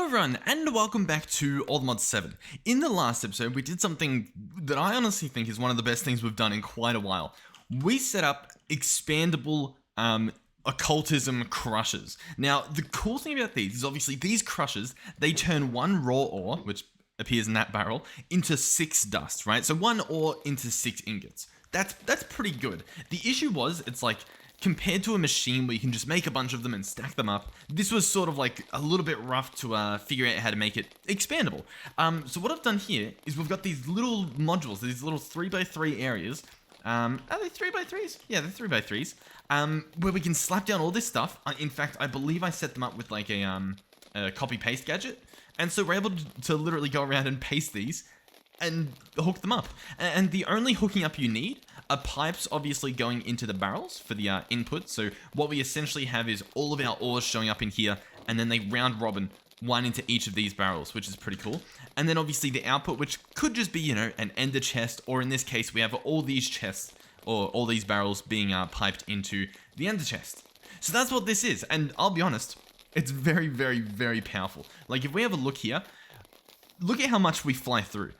Hello everyone, and welcome back to Allthemod 7. In the last episode, we did something that I honestly think is one of the best things we've done in quite a while. We set up expandable occultism crushers. Now, the cool thing about these is obviously these crushers, they turn one raw ore, which appears in that barrel, into 6 dust, right? So 1 ore into 6 ingots. That's pretty good. The issue was, it's like, compared to a machine where you can just make a bunch of them and stack them up, this was sort of like a little bit rough to figure out how to make it expandable. So what I've done here is we've got these little modules, these little 3x3 areas. Are they 3x3s? Yeah, they're 3x3s. Where we can slap down all this stuff. In fact, I believe I set them up with like a copy-paste gadget. And so we're able to literally go around and paste these and hook them up. And the only hooking up you need are pipes obviously going into the barrels for the input. So what we essentially have is all of our ores showing up in here, and then they round robin one into each of these barrels, which is pretty cool. And then obviously the output, which could just be, you know, an ender chest, or in this case we have all these chests or all these barrels being piped into the ender chest. So that's what this is, and I'll be honest, it's very, very, very powerful. Like if we have a look here, look at how much we fly through.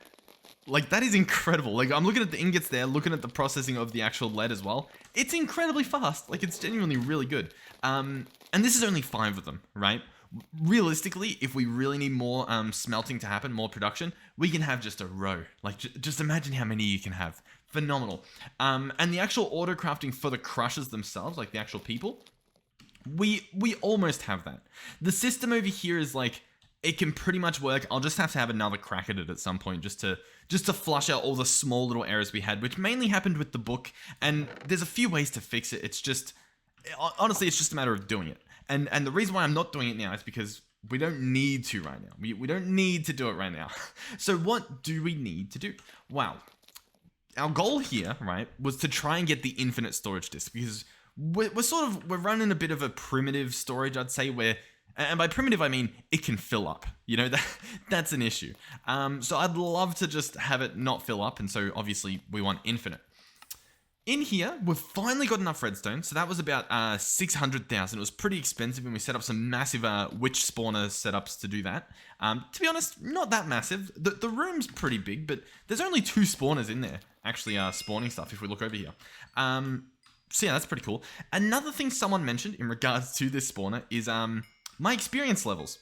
Like, that is incredible. Like, I'm looking at the ingots there, looking at the processing of the actual lead as well. It's incredibly fast. Like, it's genuinely really good. And this is only 5 of them, right? Realistically, if we really need more smelting to happen, more production, we can have just a row. Like, just imagine how many you can have. Phenomenal. And the actual auto crafting for the crushers themselves, like the actual people, we almost have that. The system over here is like, it can pretty much work. I'll just have to have another crack at it at some point just to flush out all the small little errors we had, which mainly happened with the book. And there's a few ways to fix it. It's just, honestly, it's just a matter of doing it. And the reason why I'm not doing it now is because we don't need to right now. We don't need to do it right now. So what do we need to do? Wow. Our goal here, right, was to try and get the infinite storage disk, because we're running a bit of a primitive storage, I'd say, where, and by primitive, I mean, it can fill up. You know, that's an issue. So I'd love to just have it not fill up, and so obviously we want infinite. In here, we've finally got enough redstone, so that was about 600,000. It was pretty expensive, and we set up some massive witch spawner setups to do that. To be honest, not that massive. The room's pretty big, but there's only 2 spawners in there, actually spawning stuff, if we look over here. So yeah, that's pretty cool. Another thing someone mentioned in regards to this spawner is my experience levels.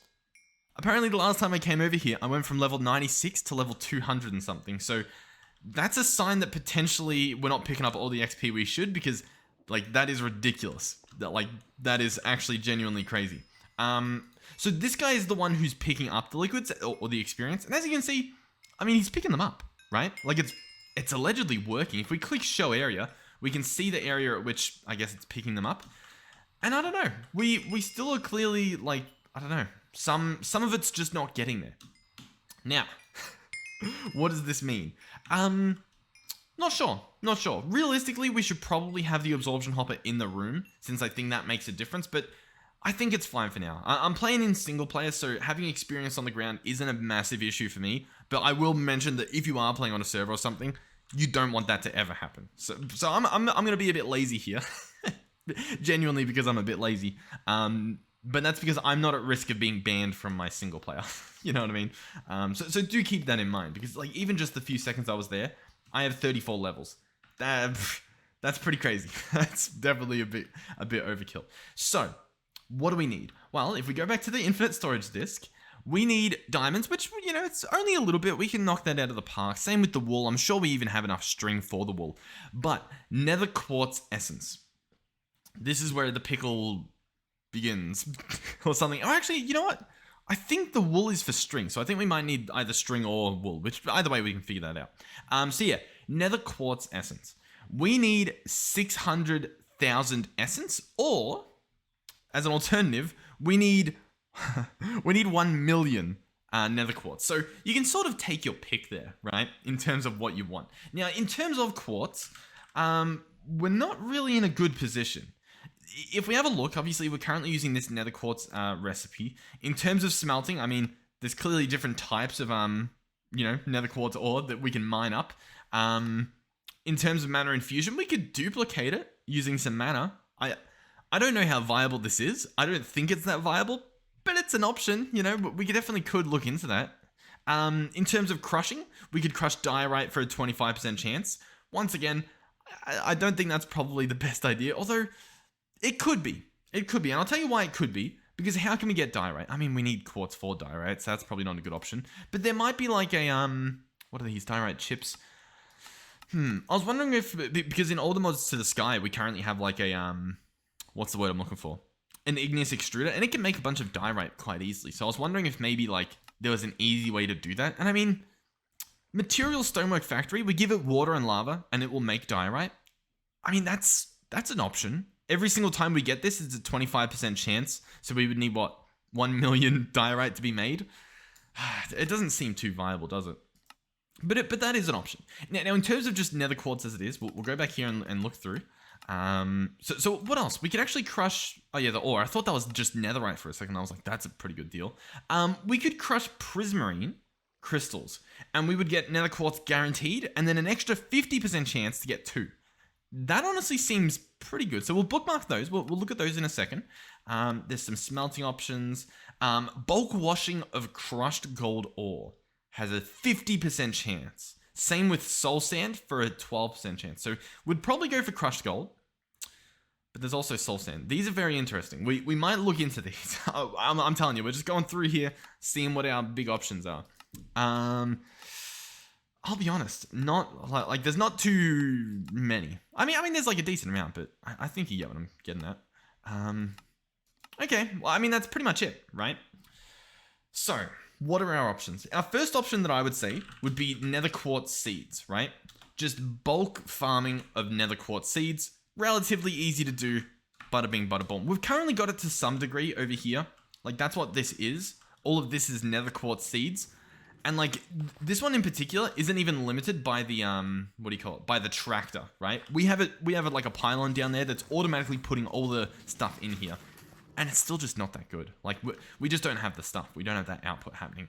Apparently the last time I came over here, I went from level 96 to level 200 and something. So that's a sign that potentially we're not picking up all the XP we should, because like that is ridiculous. That is actually genuinely crazy. So this guy is the one who's picking up the liquids or the experience. And as you can see, I mean, he's picking them up, right? Like it's allegedly working. If we click show area, we can see the area at which I guess it's picking them up. And I don't know, we still are clearly, like, I don't know, some of it's just not getting there. Now, what does this mean? Not sure. Realistically, we should probably have the absorption hopper in the room, since I think that makes a difference, but I think it's fine for now. I'm playing in single player, so having experience on the ground isn't a massive issue for me, but I will mention that if you are playing on a server or something, you don't want that to ever happen. So I'm gonna be a bit lazy here. Genuinely, because I'm a bit lazy. But that's because I'm not at risk of being banned from my single player. You know what I mean? So do keep that in mind, because like even just the few seconds I was there, I have 34 levels. That's pretty crazy. That's definitely a bit overkill. So what do we need? Well, if we go back to the infinite storage disk, we need diamonds, which, you know, it's only a little bit. We can knock that out of the park. Same with the wool. I'm sure we even have enough string for the wool. But Nether quartz essence. This is where the pickle begins, or something. Oh, actually, you know what? I think the wool is for string, so I think we might need either string or wool, which either way we can figure that out. So yeah, Nether quartz essence. We need 600,000 essence, or as an alternative, we need 1 million Nether quartz. So you can sort of take your pick there, right? In terms of what you want. Now, in terms of quartz, we're not really in a good position. If we have a look, obviously we're currently using this Nether quartz recipe. In terms of smelting, I mean, there's clearly different types of you know, Nether quartz ore that we can mine up. In terms of mana infusion, we could duplicate it using some mana. I don't know how viable this is. I don't think it's that viable, but it's an option, you know, but we definitely could look into that. In terms of crushing, we could crush diorite for a 25% chance. Once again, I don't think that's probably the best idea, although it could be. It could be, and I'll tell you why it could be. Because how can we get diorite? I mean, we need quartz for diorite, so that's probably not a good option. But there might be like a, what are these diorite chips? I was wondering if, because in all the mods to the sky, we currently have like a, what's the word I'm looking for? An igneous extruder, and it can make a bunch of diorite quite easily. So I was wondering if maybe like there was an easy way to do that. And I mean, Material Stonework Factory, we give it water and lava, and it will make diorite. I mean, that's an option. Every single time we get this, it's a 25% chance. So we would need, what, 1 million diorite to be made? It doesn't seem too viable, does it? But that is an option. Now, in terms of just nether quartz as it is, we'll go back here and look through. So what else? We could actually crush... Oh, yeah, the ore. I thought that was just netherite for a second. I was like, that's a pretty good deal. We could crush prismarine crystals, and we would get nether quartz guaranteed, and then an extra 50% chance to get 2. That honestly seems pretty good. So we'll bookmark those. We'll look at those in a second. There's some smelting options. Bulk washing of crushed gold ore has a 50% chance. Same with soul sand for a 12% chance. So we'd probably go for crushed gold. But there's also soul sand. These are very interesting. We might look into these. I'm telling you, we're just going through here, seeing what our big options are. I'll be honest, not like there's not too many. I mean, there's like a decent amount, but I think you get what I'm getting at. Okay, well, I mean, that's pretty much it, right? So, what are our options? Our first option that I would say would be nether quartz seeds, right? Just bulk farming of nether quartz seeds. Relatively easy to do, bada bing, bada boom. We've currently got it to some degree over here. Like, that's what this is. All of this is nether quartz seeds. And like, this one in particular isn't even limited by the, what do you call it? By the tractor, right? We have it like a pylon down there that's automatically putting all the stuff in here. And it's still just not that good. Like, we just don't have the stuff. We don't have that output happening.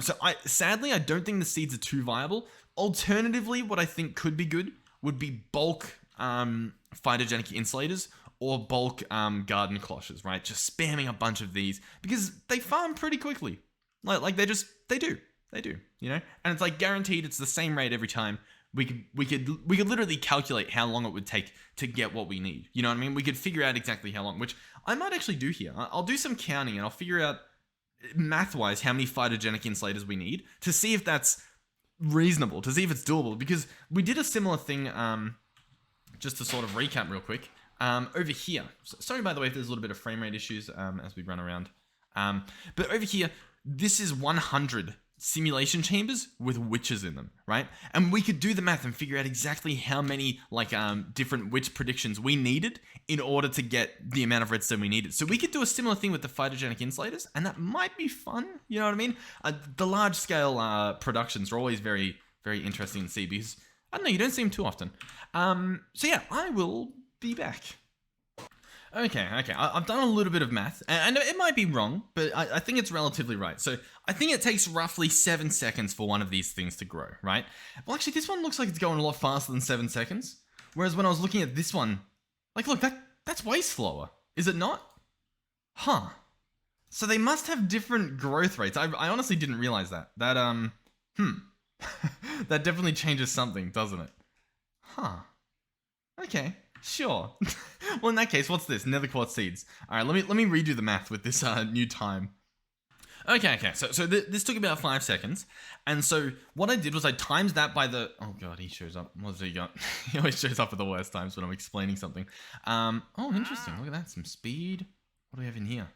So sadly, I don't think the seeds are too viable. Alternatively, what I think could be good would be bulk, phytogenic insulators or bulk, garden cloches, right? Just spamming a bunch of these because they farm pretty quickly. Like they do. They do, you know? And it's like guaranteed it's the same rate every time. We could literally calculate how long it would take to get what we need. You know what I mean? We could figure out exactly how long, which I might actually do here. I'll do some counting and I'll figure out math-wise how many phytogenic insulators we need to see if that's reasonable, to see if it's doable. Because we did a similar thing, just to sort of recap real quick, over here. Sorry, by the way, if there's a little bit of frame rate issues as we run around. But over here, this is 100 simulation chambers with witches in them, right? And we could do the math and figure out exactly how many like different witch predictions we needed in order to get the amount of redstone we needed. So we could do a similar thing with the phytogenic insulators, and that might be fun. You know what I mean? The large scale productions are always very, very interesting to see because I don't know, you don't see them too often. So yeah, I will be back. Okay. I've done a little bit of math, and it might be wrong, but I think it's relatively right. So I think it takes roughly 7 seconds for one of these things to grow, right? Well, actually, this one looks like it's going a lot faster than 7 seconds. Whereas when I was looking at this one, like, look, that's way slower. Is it not? Huh. So they must have different growth rates. I honestly didn't realize that. That that definitely changes something, doesn't it? Huh. Okay. Sure. Well, in that case, what's this? Nether quartz seeds. All right, let me redo the math with this new time. Okay. So this took about 5 seconds, and so what I did was I times that by the. Oh god, he shows up. What's he got? He always shows up at the worst times when I'm explaining something. Oh, interesting. Look at that. Some speed. What do we have in here?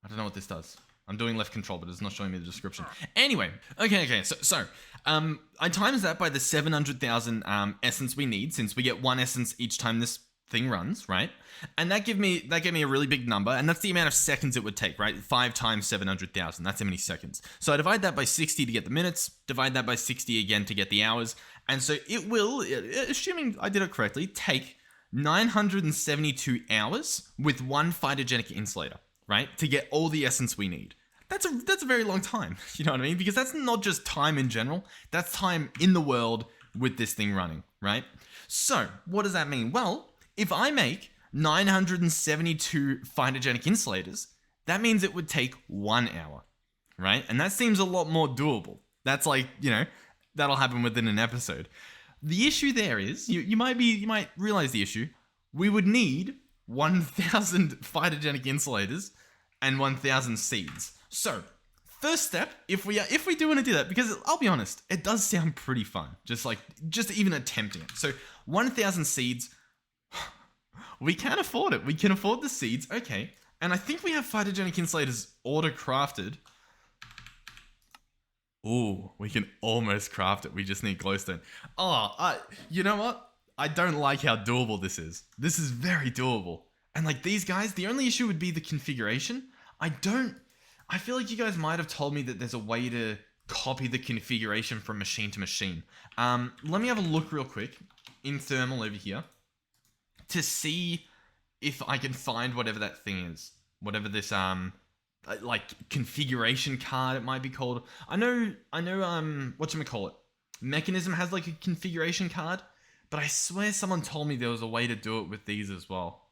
I don't know what this does. I'm doing left control, but it's not showing me the description. Anyway, okay. So I times that by the 700,000 essence we need, since we get 1 essence each time this thing runs, right? And that gave me a really big number, and that's the amount of seconds it would take, right? 5 times 700,000. That's how many seconds. So I divide that by 60 to get the minutes, divide that by 60 again to get the hours, and so it will, assuming I did it correctly, take 972 hours with 1 phytogenic insulator, right? To get all the essence we need. That's a very long time, you know what I mean? Because that's not just time in general, that's time in the world with this thing running, right? So, what does that mean? Well, if I make 972 phytogenic insulators, that means it would take 1 hour, right? And that seems a lot more doable. That's like, that'll happen within an episode. The issue there is, you might realize the issue. We would need 1,000 phytogenic insulators and 1,000 seeds. So, first step, if we do want to do that, because I'll be honest, it does sound pretty fun, just even attempting it. So 1,000 seeds, we can afford it. We can afford the seeds, okay. And I think we have phytogenic insulators auto-crafted. Ooh, we can almost craft it. We just need glowstone. You know what? I don't like how doable this is. This is very doable. And like these guys, the only issue would be the configuration. I feel like you guys might have told me that there's a way to copy the configuration from machine to machine. Let me have a look real quick in thermal over here to see if I can find whatever that thing is. Whatever this, like configuration card it might be called. I know, whatchamacallit? Mechanism has like a configuration card, but I swear someone told me there was a way to do it with these as well.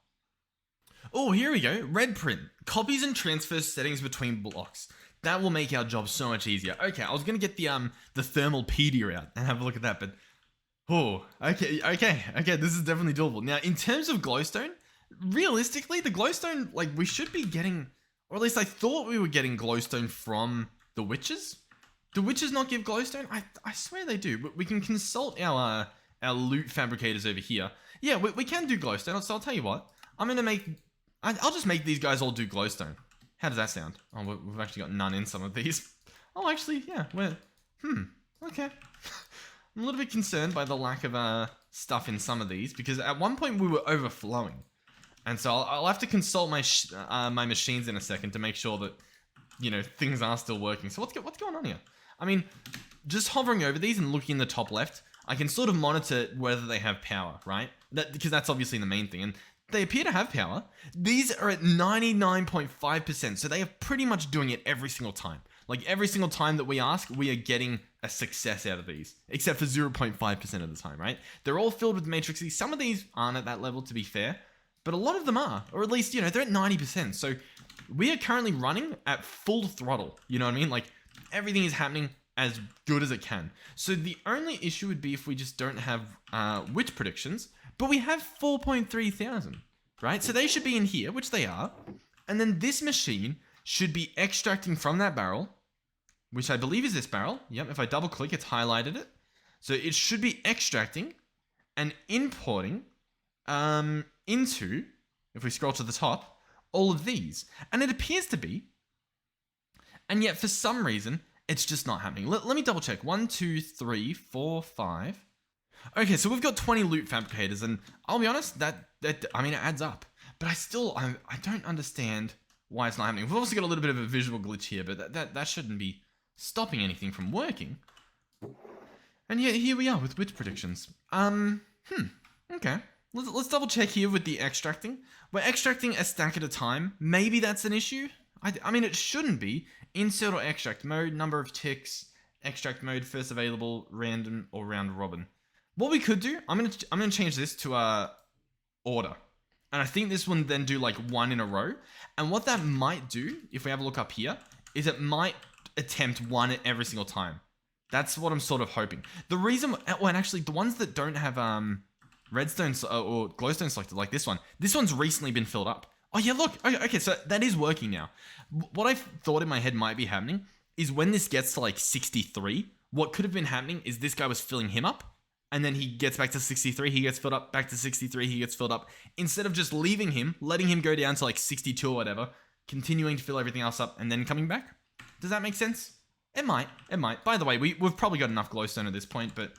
Oh, here we go. Red print. Copies and transfers settings between blocks. That will make our job so much easier. Okay, I was going to get the Thermalpedia out and have a look at that, but... Oh, okay. This is definitely doable. Now, in terms of glowstone, realistically, the glowstone, like, we should be getting... Or at least I thought we were getting glowstone from the witches. Do witches not give glowstone? I swear they do. But we can consult our loot fabricators over here. Yeah, we can do glowstone, so I'll tell you what. I'll just make these guys all do glowstone. How does that sound? Oh, we've actually got none in some of these. Oh, actually, yeah, okay. I'm a little bit concerned by the lack of stuff in some of these, because at one point we were overflowing. And so I'll have to consult my machines in a second to make sure that, things are still working. So what's going on here? I mean, just hovering over these and looking in the top left, I can sort of monitor whether they have power, right? Because that's obviously the main thing. And they appear to have power. These are at 99.5%, so they are pretty much doing it every single time. Like every single time that we ask, we are getting a success out of these, except for 0.5% of the time, right? They're all filled with matrices. Some of these aren't at that level, to be fair, but a lot of them are, or at least, they're at 90%. So we are currently running at full throttle, you know what I mean? Like everything is happening as good as it can. So the only issue would be if we just don't have witch predictions, but we have 4.3 thousand, right? So they should be in here, which they are. And then this machine should be extracting from that barrel, which I believe is this barrel. Yep, if I double click, it's highlighted it. So it should be extracting and importing into, if we scroll to the top, all of these. And it appears to be. And yet for some reason, it's just not happening. Let me double check. 1, 2, 3, 4, 5... Okay, so we've got 20 loot fabricators, and I'll be honest, that it adds up. But I don't understand why it's not happening. We've also got a little bit of a visual glitch here, but that shouldn't be stopping anything from working. And yet here we are with witch predictions. Okay. Let's double check here with the extracting. We're extracting a stack at a time. Maybe that's an issue. I mean, it shouldn't be. Insert or extract mode, number of ticks, extract mode, first available, random, or round robin. What we could do, I'm gonna change this to order. And I think this one then do like 1 in a row. And what that might do, if we have a look up here, is it might attempt 1 at every single time. That's what I'm sort of hoping. The reason, and actually the ones that don't have redstone or glowstone selected, like this one's recently been filled up. Oh yeah, look, okay, so that is working now. What I thought in my head might be happening is when this gets to like 63, what could have been happening is this guy was filling him up. And then he gets back to 63, he gets filled up, back to 63, he gets filled up. Instead of just leaving him, letting him go down to like 62 or whatever, continuing to fill everything else up, and then coming back. Does that make sense? It might. By the way, we've probably got enough glowstone at this point, but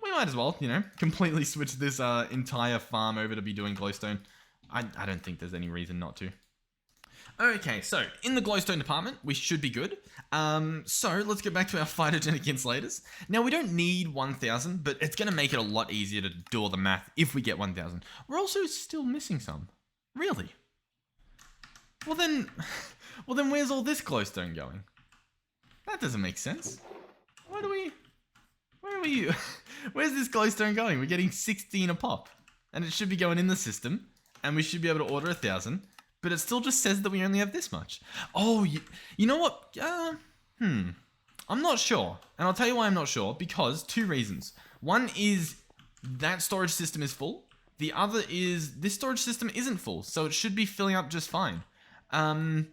we might as well, completely switch this entire farm over to be doing glowstone. I don't think there's any reason not to. Okay, so in the glowstone department, we should be good. So let's get back to our phytogenic insulators. Now, we don't need 1,000, but it's going to make it a lot easier to do all the math if we get 1,000. We're also still missing some. Really? Well then where's all this glowstone going? That doesn't make sense. Where's this glowstone going? We're getting 16 a pop. And it should be going in the system, and we should be able to order 1,000. but it still just says that we only have this much. Oh, you know what? I'm not sure. And I'll tell you why I'm not sure. Because 2 reasons. One is that storage system is full. The other is this storage system isn't full. So it should be filling up just fine. That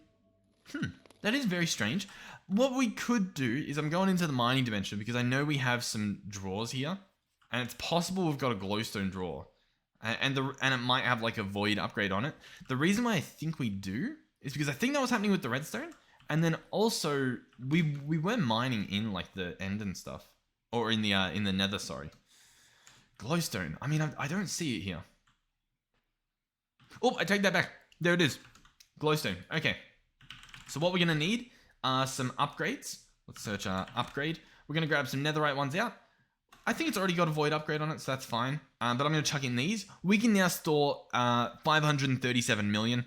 is very strange. What we could do is I'm going into the mining dimension because I know we have some drawers here. And it's possible we've got a glowstone drawer. And it might have like a void upgrade on it. The reason why I think we do is because I think that was happening with the redstone. And then also we were mining in like the end and stuff, or in the nether. Sorry, glowstone. I mean, I don't see it here. Oh, I take that back. There it is, glowstone. Okay, so what we're gonna need are some upgrades. Let's search upgrade. We're gonna grab some netherite ones out. I think it's already got a void upgrade on it, so that's fine. But I'm going to chuck in these. We can now store 537 million.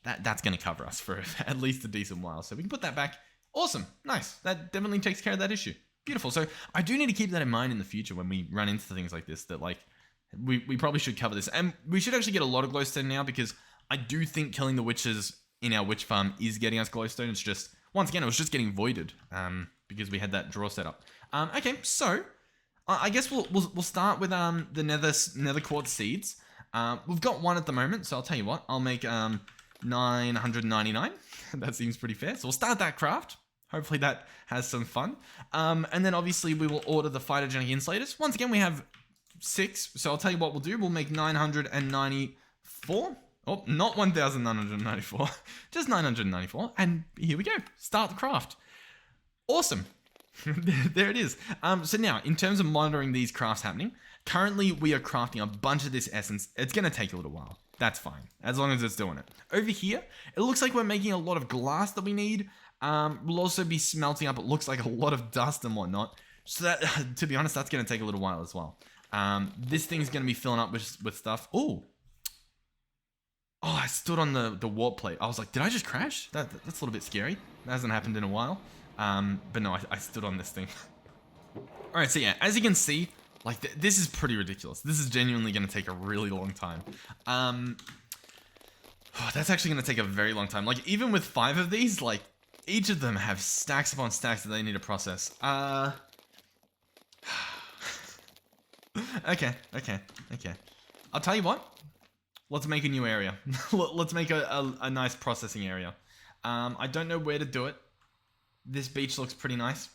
That's going to cover us for at least a decent while. So we can put that back. Awesome. Nice. That definitely takes care of that issue. Beautiful. So I do need to keep that in mind in the future when we run into things like this, that like we probably should cover this. And we should actually get a lot of glowstone now, because I do think killing the witches in our witch farm is getting us glowstone. It's just, once again, it was just getting voided because we had that drawer set up. Okay, so I guess we'll start with the nether quartz seeds. We've got 1 at the moment, so I'll tell you what, I'll make 999. That seems pretty fair. So we'll start that craft. Hopefully that has some fun. And then obviously we will order the phytogenic insulators. Once again, we have 6, so I'll tell you what we'll do. We'll make 994. Oh, not 1,994, just 994. And here we go. Start the craft. Awesome. There it is. So now, in terms of monitoring these crafts happening, currently we are crafting a bunch of this essence. It's going to take a little while. That's fine, as long as it's doing it. Over here, it looks like we're making a lot of glass that we need. We'll also be smelting up, it looks like, a lot of dust and whatnot. So that, to be honest, that's going to take a little while as well. This thing's going to be filling up with stuff. Oh, I stood on the warp plate. I was like, did I just crash? That's a little bit scary. That hasn't happened in a while. But no, I stood on this thing. Alright, so yeah, as you can see, like, this is pretty ridiculous. This is genuinely going to take a really long time. That's actually going to take a very long time. Like, even with 5 of these, like, each of them have stacks upon stacks that they need to process. Okay. I'll tell you what. Let's make a new area. Let's make a nice processing area. I don't know where to do it. This beach looks pretty nice.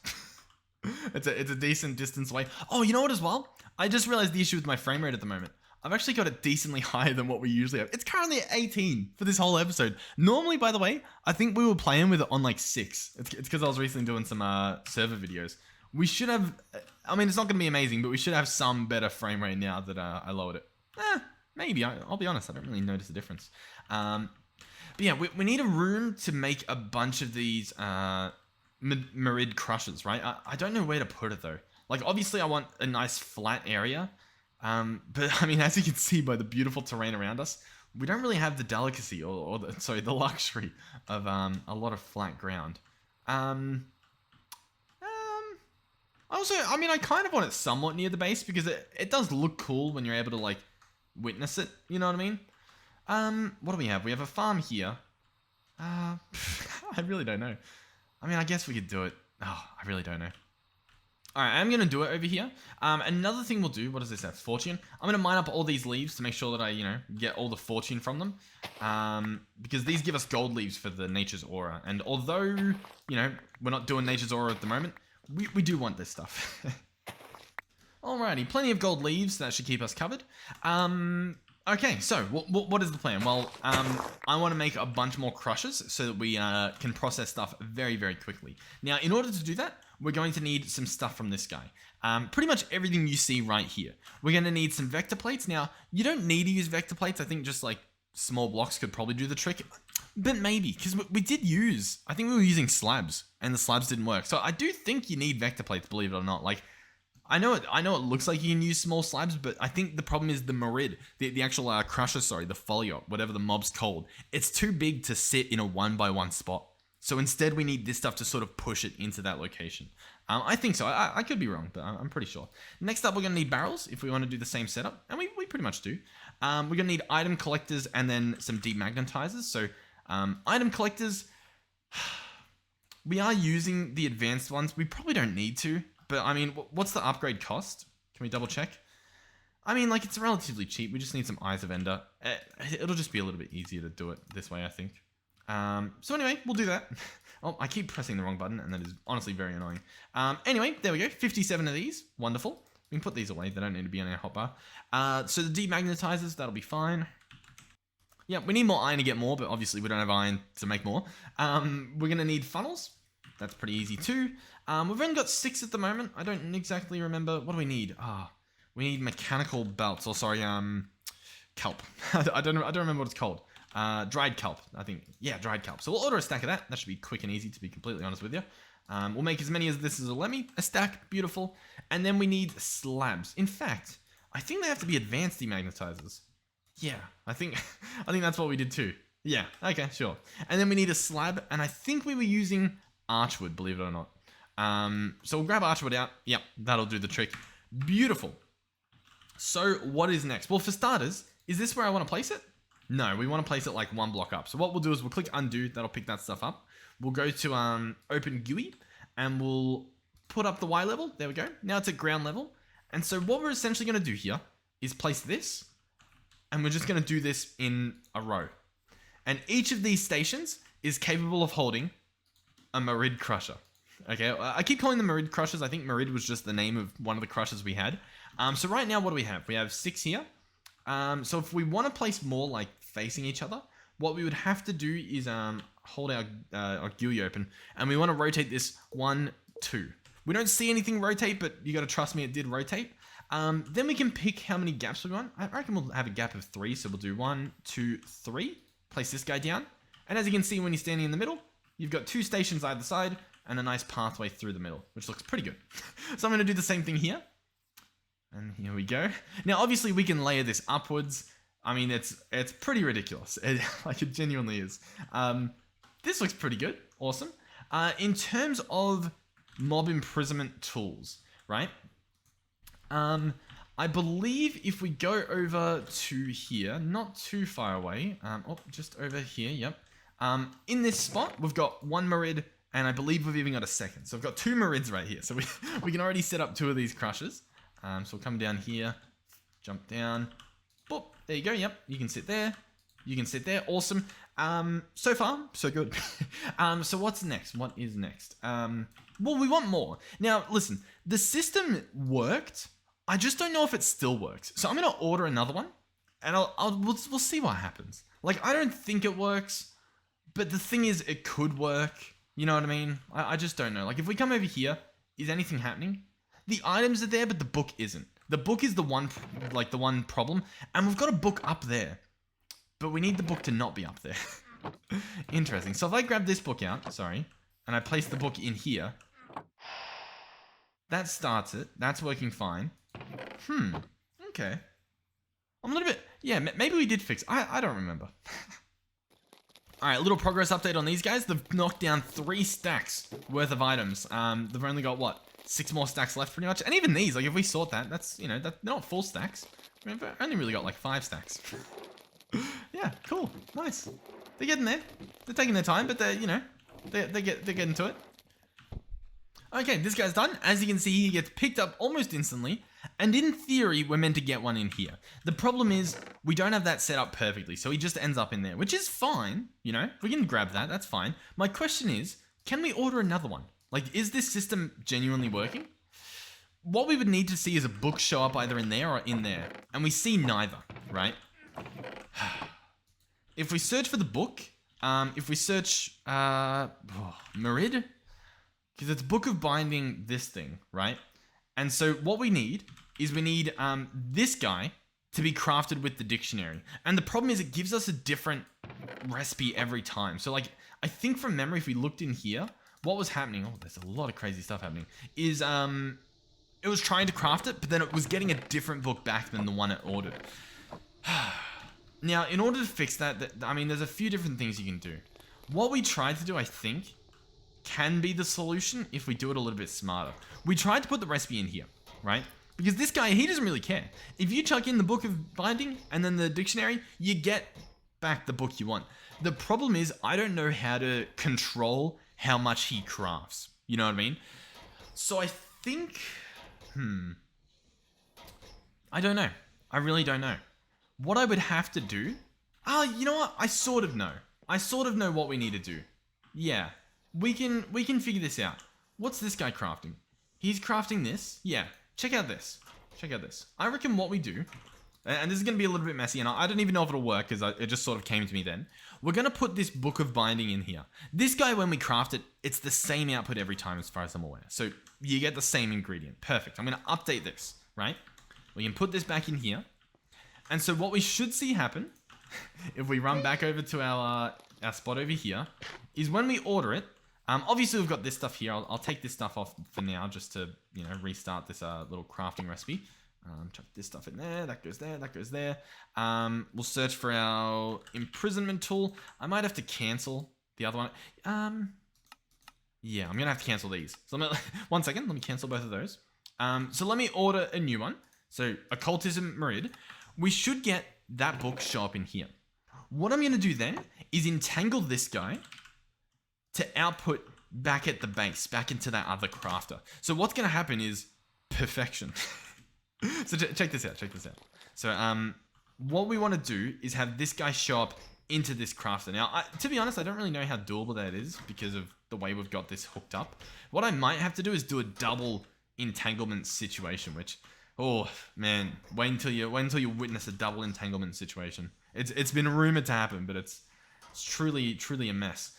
It's a decent distance away. Oh, you know what as well? I just realized the issue with my frame rate at the moment. I've actually got it decently higher than what we usually have. It's currently at 18 for this whole episode. Normally, by the way, I think we were playing with it on like 6. It's because I was recently doing some server videos. We should have, I mean, it's not going to be amazing, but we should have some better frame rate now that I lowered it. Maybe. I'll be honest, I don't really notice a difference. But yeah, we need a room to make a bunch of these Merid crushers, right? I don't know where to put it though. Like, obviously I want a nice flat area, but I mean, as you can see by the beautiful terrain around us, we don't really have the delicacy or the luxury of a lot of flat ground. Also, I mean, I kind of want it somewhat near the base because it does look cool when you're able to like witness it. You know what I mean? What do we have? We have a farm here. I really don't know. I mean, I guess we could do it. Oh, I really don't know. Alright, I'm going to do it over here. Another thing we'll do, what does this have? Fortune. I'm going to mine up all these leaves to make sure that I, get all the fortune from them. Because these give us gold leaves for the nature's aura. And although, we're not doing nature's aura at the moment, we do want this stuff. Alrighty, plenty of gold leaves. That should keep us covered. Okay, so what is the plan? Well, I want to make a bunch more crushers so that we can process stuff very, very quickly. Now, in order to do that, we're going to need some stuff from this guy. Pretty much everything you see right here. We're going to need some vector plates. Now, you don't need to use vector plates. I think just like small blocks could probably do the trick. But maybe, because we did use, I think we were using slabs, and the slabs didn't work. So I do think you need vector plates, believe it or not. Like, I know it looks like you can use small slabs, but I think the problem is the Merid, the actual crusher, the foliot, whatever the mob's called. It's too big to sit in a 1x1 spot. So instead we need this stuff to sort of push it into that location. I think so. I could be wrong, but I'm pretty sure. Next up, we're going to need barrels if we want to do the same setup. And we pretty much do. We're going to need item collectors and then some demagnetizers. So Item collectors, we are using the advanced ones. We probably don't need to, but I mean, what's the upgrade cost? Can we double check? I mean, like, it's relatively cheap. We just need some Eyes of Ender. It'll just be a little bit easier to do it this way, I think. So anyway, we'll do that. Oh, I keep pressing the wrong button, and that is honestly very annoying. Anyway, there we go. 57 of these. Wonderful. We can put these away. They don't need to be on our hotbar. So the demagnetizers, that'll be fine. Yeah, we need more iron to get more, but obviously we don't have iron to make more. We're going to need funnels. That's pretty easy too. We've only got 6 at the moment. I don't exactly remember. What do we need? We need mechanical belts. Or sorry, kelp. I don't remember what it's called. Dried kelp, I think. Yeah, dried kelp. So we'll order a stack of that. That should be quick and easy, to be completely honest with you. We'll make as many as this as will let me. A stack, beautiful. And then we need slabs. In fact, I think they have to be advanced demagnetizers. Yeah, I think that's what we did too. Yeah, okay, sure. And then we need a slab, and I think we were using archwood, believe it or not. So we'll grab archwood out. Yep, that'll do the trick. Beautiful. So what is next? Well, for starters, is this where I want to place it? No, we want to place it like 1 block up. So what we'll do is we'll click undo. That'll pick that stuff up. We'll go to open GUI, and we'll put up the Y level. There we go. Now it's at ground level. And so what we're essentially going to do here is place this, and we're just going to do this in a row. And each of these stations is capable of holding a Merid crusher. Okay, I keep calling them Merid crushers. I think Merid was just the name of one of the crushers we had. So right now, what do we have? We have 6 here. So if we want to place more like facing each other, what we would have to do is hold our GUI open, and we want to rotate this 1, 2. We don't see anything rotate, but you got to trust me, it did rotate. Then we can pick how many gaps we want. I reckon we'll have a gap of 3, so we'll do 1, 2, 3. Place this guy down, and as you can see when you're standing in the middle, you've got 2 stations either side and a nice pathway through the middle, which looks pretty good. So I'm going to do the same thing here. And here we go. Now, obviously, we can layer this upwards. I mean, it's pretty ridiculous. It genuinely is. This looks pretty good. Awesome. In terms of mob imprisonment tools, right? I believe if we go over to here, not too far away. Just over here. Yep. In this spot, we've got 1 Merid, and I believe we've even got a second. So we've got 2 Merids right here. So we can already set up 2 of these crushers. So we'll come down here, jump down, boop, there you go, yep, you can sit there, you can sit there, awesome. So far, so good. So what's next? What is next? Well, we want more. Now, listen, the system worked, I just don't know if it still works. So I'm going to order another one, and we'll see what happens. Like, I don't think it works, but the thing is, it could work, you know what I mean? I just don't know. Like, if we come over here, is anything happening? The items are there, but the book isn't. The book is the one problem, and we've got a book up there, but we need the book to not be up there. Interesting. So if I grab this book out, sorry, and I place the book in here, that starts it. That's working fine. Okay. I'm a little bit, yeah, maybe we did fix, I don't remember. All right, little progress update on these guys. They've knocked down 3 stacks worth of items. They've only got, what, 6 more stacks left pretty much. And even these, like if we sort that, that's, you know, they're not 4 stacks. I mean, we've only really got like 5 stacks. Yeah, cool, nice. They're getting there. They're taking their time, but they're, you know, they're getting to it. Okay, this guy's done. As you can see, he gets picked up almost instantly. And in theory, we're meant to get one in here. The problem is, we don't have that set up perfectly, so he just ends up in there, which is fine, you know? We can grab that, that's fine. My question is, can we order another one? Like, is this system genuinely working? What we would need to see is a book show up either in there or in there. And we see neither, right? If we search for the book, if we search, Merid, because it's Book of Binding this thing, right? And so what we need is we need this guy to be crafted with the dictionary. And the problem is it gives us a different recipe every time. So like, I think from memory, if we looked in here, what was happening, oh, there's a lot of crazy stuff happening, is it was trying to craft it, but then it was getting a different book back than the one it ordered. Now, in order to fix that, I mean, there's a few different things you can do. What we tried to do, I think, can be the solution if we do it a little bit smarter. We tried to put the recipe in here, right? Because this guy, he doesn't really care. If you chuck in the Book of Binding and then the dictionary, you get back the book you want. The problem is I don't know how to control how much he crafts. You know what I mean? So I think, I don't know. I really don't know. What I would have to do, you know what? I sort of know. I sort of know what we need to do. Yeah, we can figure this out. What's this guy crafting? He's crafting this. Yeah, check out this. Check out this. I reckon what we do, and this is going to be a little bit messy, and I don't even know if it'll work because it just sort of came to me then. We're going to put this book of binding in here. This guy, when we craft it, it's the same output every time as far as I'm aware. So you get the same ingredient. Perfect. I'm going to update this, right? We can put this back in here. And so what we should see happen, if we run back over to our spot over here, is when we order it, obviously we've got this stuff here. I'll take this stuff off for now just to, you know, restart this little crafting recipe. Chuck this stuff in there, that goes there, that goes there. We'll search for our imprisonment tool. I might have to cancel the other one. Yeah, I'm gonna have to cancel these. So one second, let me cancel both of those. So let me order a new one. So Occultism Merid. We should get that book show up in here. What I'm gonna do then is entangle this guy to output back at the base, back into that other crafter. So what's gonna happen is perfection. So check this out, check this out. So what we want to do is have this guy show up into this crafter. Now, to be honest, I don't really know how doable that is because of the way we've got this hooked up. What I might have to do is do a double entanglement situation, which, oh man, wait until you witness a double entanglement situation. It's been rumored to happen, but it's truly a mess.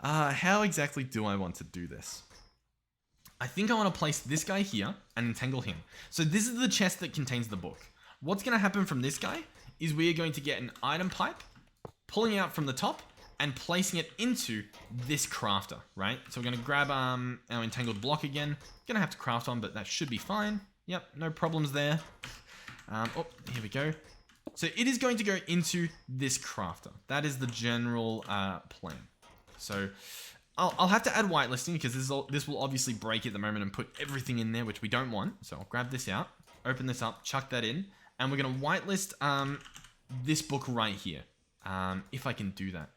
How exactly do I want to do this? I think I want to place this guy here and entangle him. So this is the chest that contains the book. What's going to happen from this guy is we are going to get an item pipe, pulling out from the top and placing it into this crafter, right? So we're going to grab our entangled block again. Going to have to craft one, but that should be fine. Yep, no problems there. Oh, here we go. So it is going to go into this crafter. That is the general plan. So I'll have to add whitelisting because this will obviously break at the moment and put everything in there, which we don't want. So I'll grab this out, open this up, chuck that in, and we're going to whitelist this book right here. If I can do that.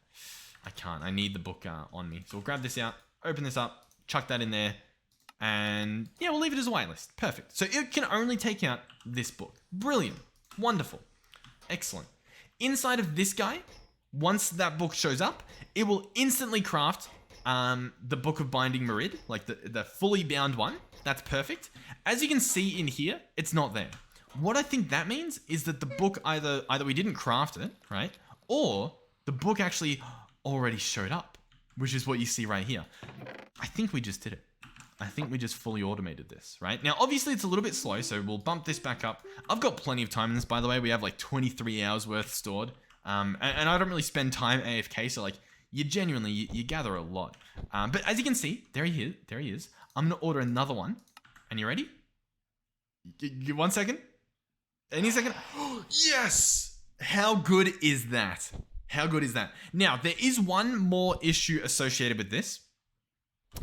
I can't. I need the book on me. So we'll grab this out, open this up, chuck that in there, and yeah, we'll leave it as a whitelist. Perfect. So it can only take out this book. Brilliant. Wonderful. Excellent. Inside of this guy, once that book shows up, it will instantly craft the Book of Binding Merid, like the fully bound one. That's perfect. As you can see in here, it's not there. What I think that means is that the book either we didn't craft it, right? Or the book actually already showed up, which is what you see right here. I think we just did it. I think we just fully automated this, right? Now, obviously it's a little bit slow, so we'll bump this back up. I've got plenty of time in this, by the way. We have like 23 hours worth stored. And I don't really spend time AFK, so like, you genuinely, you gather a lot. But as you can see, there he is. I'm gonna order another one. And you ready? Give 1 second. Any second. Yes! How good is that? How good is that? Now, there is one more issue associated with this.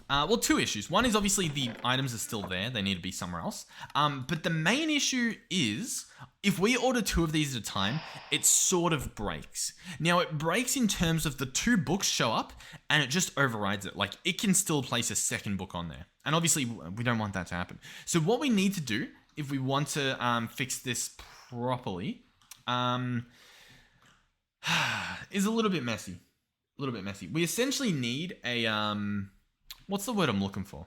Well, two issues. One is obviously the items are still there. They need to be somewhere else. But the main issue is if we order 2 of these at a time, it sort of breaks. Now, it breaks in terms of the 2 books show up and it just overrides it. Like, it can still place a second book on there. And obviously, we don't want that to happen. So what we need to do, if we want to fix this properly, is a little bit messy. A little bit messy. We essentially need a... what's the word I'm looking for?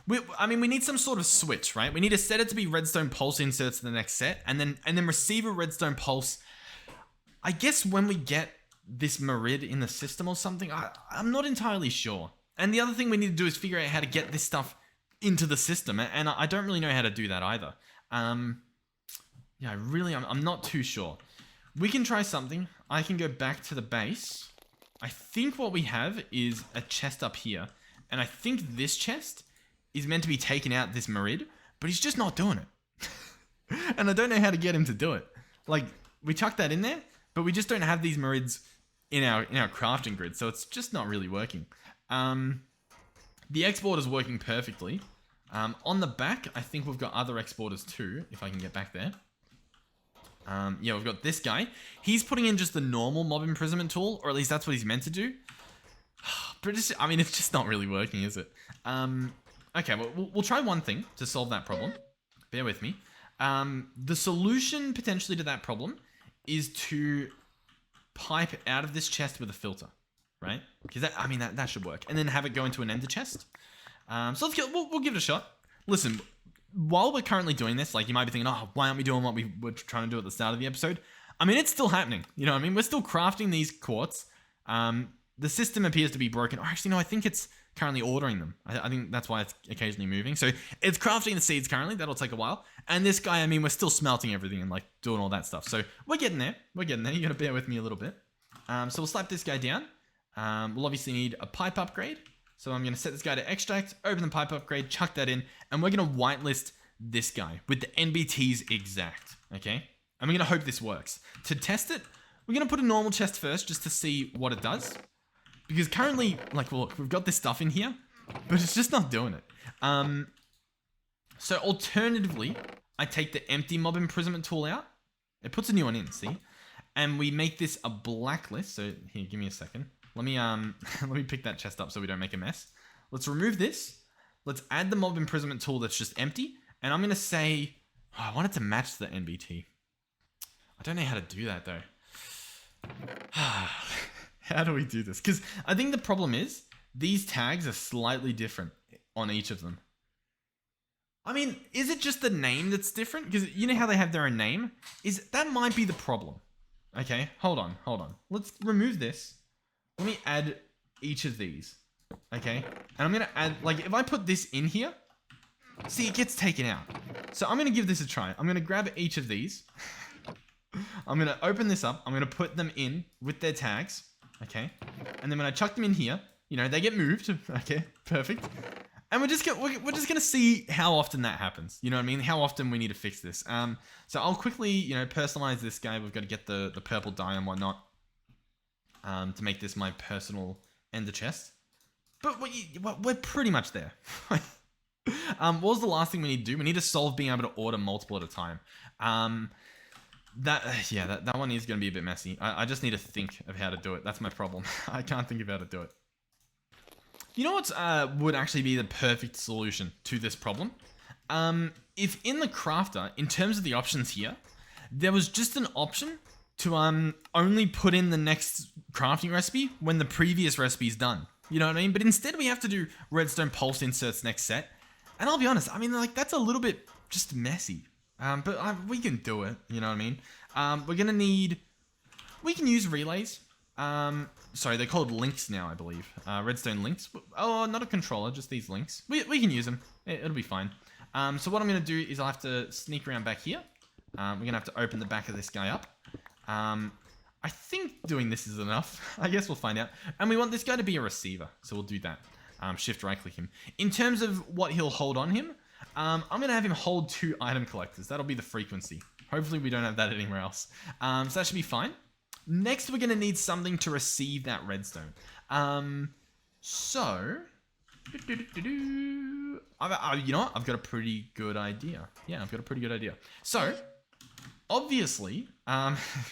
We need some sort of switch, right? We need to set it to be redstone pulse inserts to the next set, and then receive a redstone pulse. I guess when we get this Merid in the system or something, I'm not entirely sure. And the other thing we need to do is figure out how to get this stuff into the system, and I don't really know how to do that either. Yeah, I'm not too sure. We can try something. I can go back to the base. I think what we have is a chest up here. And I think this chest is meant to be taking out this Merid, but he's just not doing it. And I don't know how to get him to do it. Like, we chucked that in there, but we just don't have these Merids in our crafting grid, so it's just not really working. The export is working perfectly. On the back, I think we've got other exporters too, if I can get back there. Yeah, we've got this guy. He's putting in just the normal mob imprisonment tool, or at least that's what he's meant to do. But it's just not really working, is it? Okay, well, we'll try one thing to solve that problem. Bear with me. The solution potentially to that problem is to pipe out of this chest with a filter, right? Because that should work, and then have it go into an ender chest. So we'll give it a shot. Listen, while we're currently doing this, like, you might be thinking, oh, why aren't we doing what we were trying to do at the start of the episode? I mean, it's still happening. You know what I mean? We're still crafting these quartz. The system appears to be broken. Or actually, no, I think it's currently ordering them. I think that's why it's occasionally moving. So it's crafting the seeds currently. That'll take a while. And this guy, I mean, we're still smelting everything and like doing all that stuff. So we're getting there. We're getting there. You're going to bear with me a little bit. So we'll slap this guy down. We'll obviously need a pipe upgrade. So I'm going to set this guy to extract, open the pipe upgrade, chuck that in, and we're going to whitelist this guy with the NBTs exact, okay? And we're going to hope this works. To test it, we're going to put a normal chest first just to see what it does. Because currently, like, well, look, we've got this stuff in here, but it's just not doing it. So alternatively, I take the empty mob imprisonment tool out. It puts a new one in, see? And we make this a blacklist. So here, give me a second. Let me let me pick that chest up so we don't make a mess. Let's remove this. Let's add the mob imprisonment tool that's just empty. And I'm going to say, oh, I want it to match the NBT. I don't know how to do that though. How do we do this? Because I think the problem is these tags are slightly different on each of them. I mean, is it just the name that's different? Because you know how they have their own name? That might be the problem. Okay, hold on. Let's remove this. Let me add each of these. Okay, and I'm going to add, like, if I put this in here, see, it gets taken out. So I'm going to give this a try. I'm going to grab each of these. I'm going to open this up. I'm going to put them in with their tags. Okay, and then when I chuck them in here, you know, they get moved. Okay, perfect. And we're just gonna see how often that happens. You know what I mean? How often we need to fix this. So I'll quickly, you know, personalize this guy. We've got to get the purple dye and whatnot, to make this my personal ender chest. But we're pretty much there. What was the last thing we need to do? We need to solve being able to order multiple at a time. That one is going to be a bit messy. I just need to think of how to do it. That's my problem. I can't think of how to do it. You know what would actually be the perfect solution to this problem? If in the crafter, in terms of the options here, there was just an option to only put in the next crafting recipe when the previous recipe is done. You know what I mean? But instead we have to do redstone pulse inserts next set. And I'll be honest, I mean, like, that's a little bit just messy. But we can do it, you know what I mean? We're going to need... We can use relays. Sorry, they're called links now, I believe. Redstone links. Oh, not a controller, just these links. We can use them. It'll be fine. So what I'm going to do is I'll have to sneak around back here. We're going to have to open the back of this guy up. I think doing this is enough. I guess we'll find out. And we want this guy to be a receiver, so we'll do that. Shift right click him. In terms of what he'll hold on him, I'm going to have him hold 2 item collectors. That'll be the frequency. Hopefully we don't have that anywhere else. So that should be fine. Next, we're going to need something to receive that redstone. So... you know what? I've got a pretty good idea. Yeah, I've got a pretty good idea. So, obviously...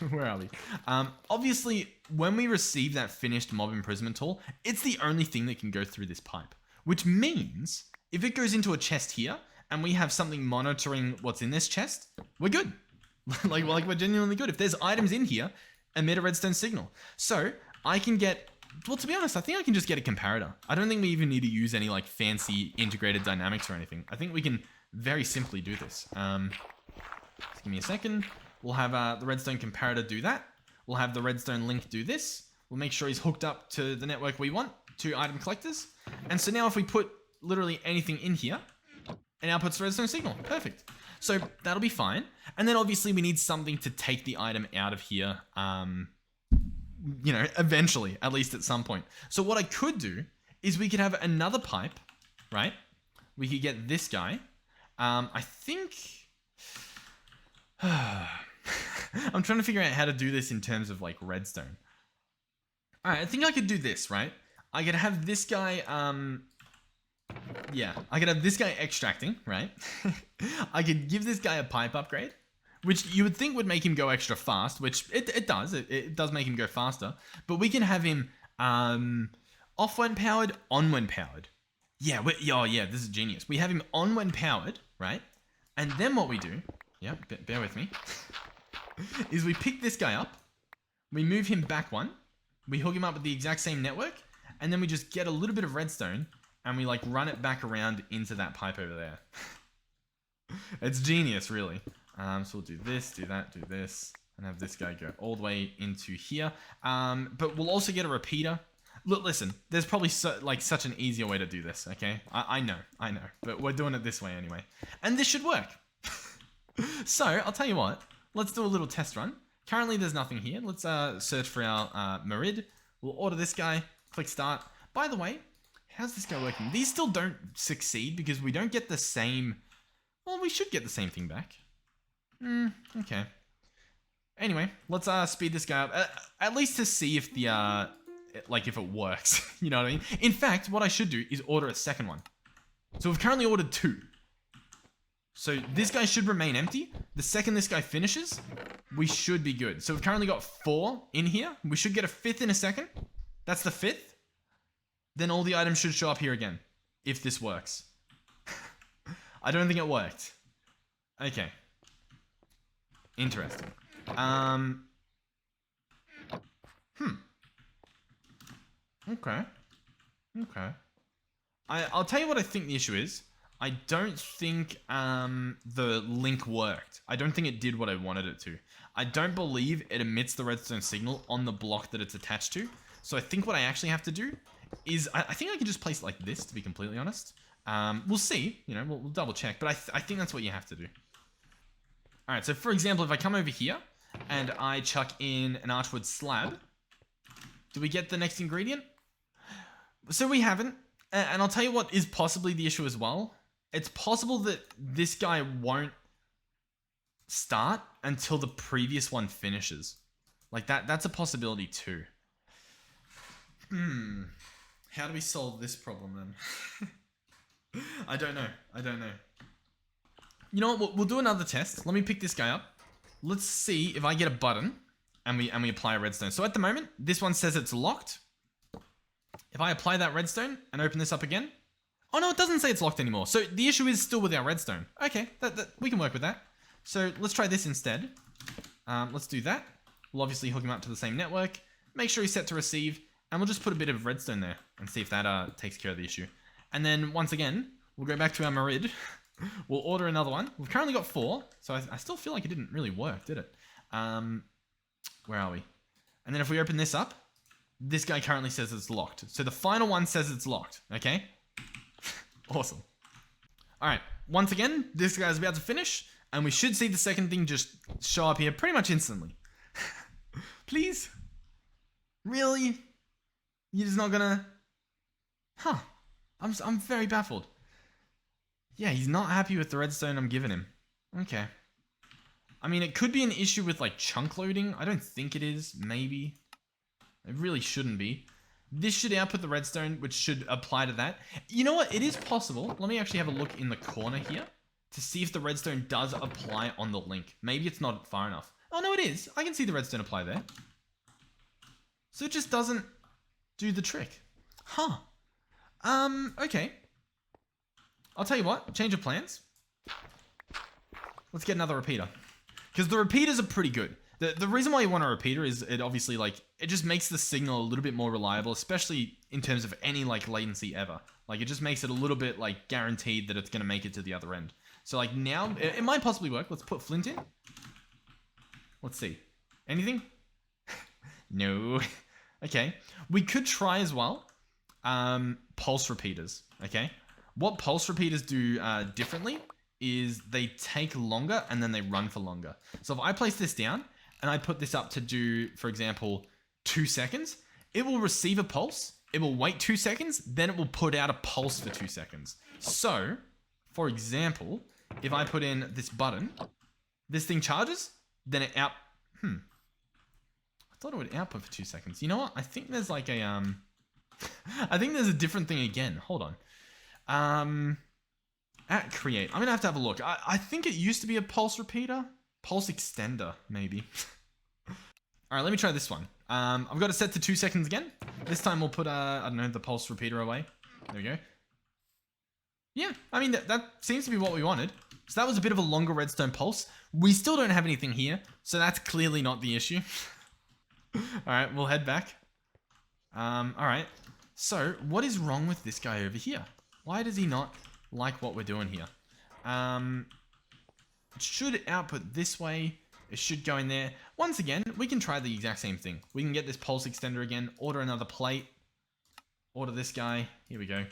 where are we? Obviously, when we receive that finished mob imprisonment tool, it's the only thing that can go through this pipe. Which means, if it goes into a chest here, and we have something monitoring what's in this chest, we're good. like we're genuinely good. If there's items in here, emit a redstone signal. So, I can get... Well, to be honest, I think I can just get a comparator. I don't think we even need to use any, like, fancy integrated dynamics or anything. I think we can very simply do this. Just give me a second. We'll have the redstone comparator do that. We'll have the redstone link do this. We'll make sure he's hooked up to the network we want, 2 item collectors. And so now if we put literally anything in here, it now puts the redstone signal. Perfect. So that'll be fine. And then obviously we need something to take the item out of here, you know, eventually, at least at some point. So what I could do is we could have another pipe, right? We could get this guy. I think... I'm trying to figure out how to do this in terms of, like, redstone. Alright, I think I could do this, right? I could have this guy, yeah, I could have this guy extracting, right? I could give this guy a pipe upgrade. which you would think would make him go extra fast, which it does. It does make him go faster. But we can have him off when powered, on when powered. Yeah, yeah, this is genius. We have him on when powered, right? And then what we do, bear with me, is we pick this guy up, we move him back one, we hook him up with the exact same network, and then we just get a little bit of redstone, and we like run it back around into that pipe over there. It's genius, really. So we'll do this, do that, do this, and have this guy go all the way into here. But we'll also get a repeater. Look, listen, there's probably such an easier way to do this, okay? I know, but we're doing it this way anyway. And this should work. So, I'll tell you what, let's do a little test run. Currently, there's nothing here. Let's search for our Merid. We'll order this guy, click start. By the way, how's this guy working? These still don't succeed because we don't get the same... Well, we should get the same thing back. Okay. Anyway, let's speed this guy up, at least to see if the... if it works, you know what I mean? In fact, what I should do is order a second one. So we've currently ordered 2. So this guy should remain empty. The second this guy finishes, we should be good. So we've currently got 4 in here. We should get a 5th in a second. That's the 5th. Then all the items should show up here again, if this works. I don't think it worked. Okay. Interesting. Okay. I'll tell you what I think the issue is. I don't think the link worked. I don't think it did what I wanted it to. I don't believe it emits the redstone signal on the block that it's attached to. So I think what I actually have to do is... I think I can just place it like this, to be completely honest. We'll see. You know, we'll double check. But I think that's what you have to do. Alright, so for example, if I come over here and I chuck in an archwood slab, do we get the next ingredient? So we haven't, and I'll tell you what is possibly the issue as well. It's possible that this guy won't start until the previous one finishes. Like that's a possibility too. How do we solve this problem then? I don't know. You know what, we'll do another test. Let me pick this guy up. Let's see if I get a button and we apply a redstone. So at the moment, this one says it's locked. If I apply that redstone and open this up again, oh no, it doesn't say it's locked anymore. So the issue is still with our redstone. Okay, we can work with that. So let's try this instead. Let's do that. We'll obviously hook him up to the same network. Make sure he's set to receive, and we'll just put a bit of redstone there and see if that takes care of the issue. And then once again, we'll go back to our Merid. We'll order another one. We've currently got 4, so I still feel like it didn't really work, did it? Where are we? And then if we open this up, this guy currently says it's locked. So the final one says it's locked, okay? Awesome. Alright, once again, this guy's about to finish, and we should see the second thing just show up here pretty much instantly. Please? Really? You're just not gonna... Huh. I'm very baffled. Yeah, he's not happy with the redstone I'm giving him. Okay. I mean, it could be an issue with, like, chunk loading. I don't think it is. Maybe. It really shouldn't be. This should output the redstone, which should apply to that. You know what? It is possible. Let me actually have a look in the corner here to see if the redstone does apply on the link. Maybe it's not far enough. Oh, no, it is. I can see the redstone apply there. So it just doesn't do the trick. Huh. Okay. I'll tell you what, change of plans. Let's get another repeater. Because the repeaters are pretty good. The reason why you want a repeater is it obviously, like, it just makes the signal a little bit more reliable, especially in terms of any, like, latency ever. Like, it just makes it a little bit, like, guaranteed that it's going to make it to the other end. So, like, now, it might possibly work. Let's put flint in. Let's see. Anything? No. Okay. We could try as well pulse repeaters, okay? What pulse repeaters do differently is they take longer and then they run for longer. So if I place this down and I put this up to do, for example, 2 seconds, it will receive a pulse, it will wait 2 seconds, then it will put out a pulse for 2 seconds. So, for example, if I put in this button, this thing charges, then it I thought it would output for 2 seconds. You know what? I think there's like a, I think there's a different thing again. Hold on. At create, I'm gonna have to have a look. I think it used to be a pulse repeater, Pulse extender, maybe. All right, let me try this one. I've got it set to 2 seconds again. This time we'll put, I don't know, the pulse repeater away. There we go. Yeah, I mean, that seems to be what we wanted. So that was a bit of a longer redstone pulse. We still don't have anything here, so that's clearly not the issue. All right, we'll head back. All right. So what is wrong with this guy over here? Why does he not like what we're doing here? It should output this way. It should go in there. Once again, we can try the exact same thing. We can get this pulse extender again, order another plate, order this guy. Here we go.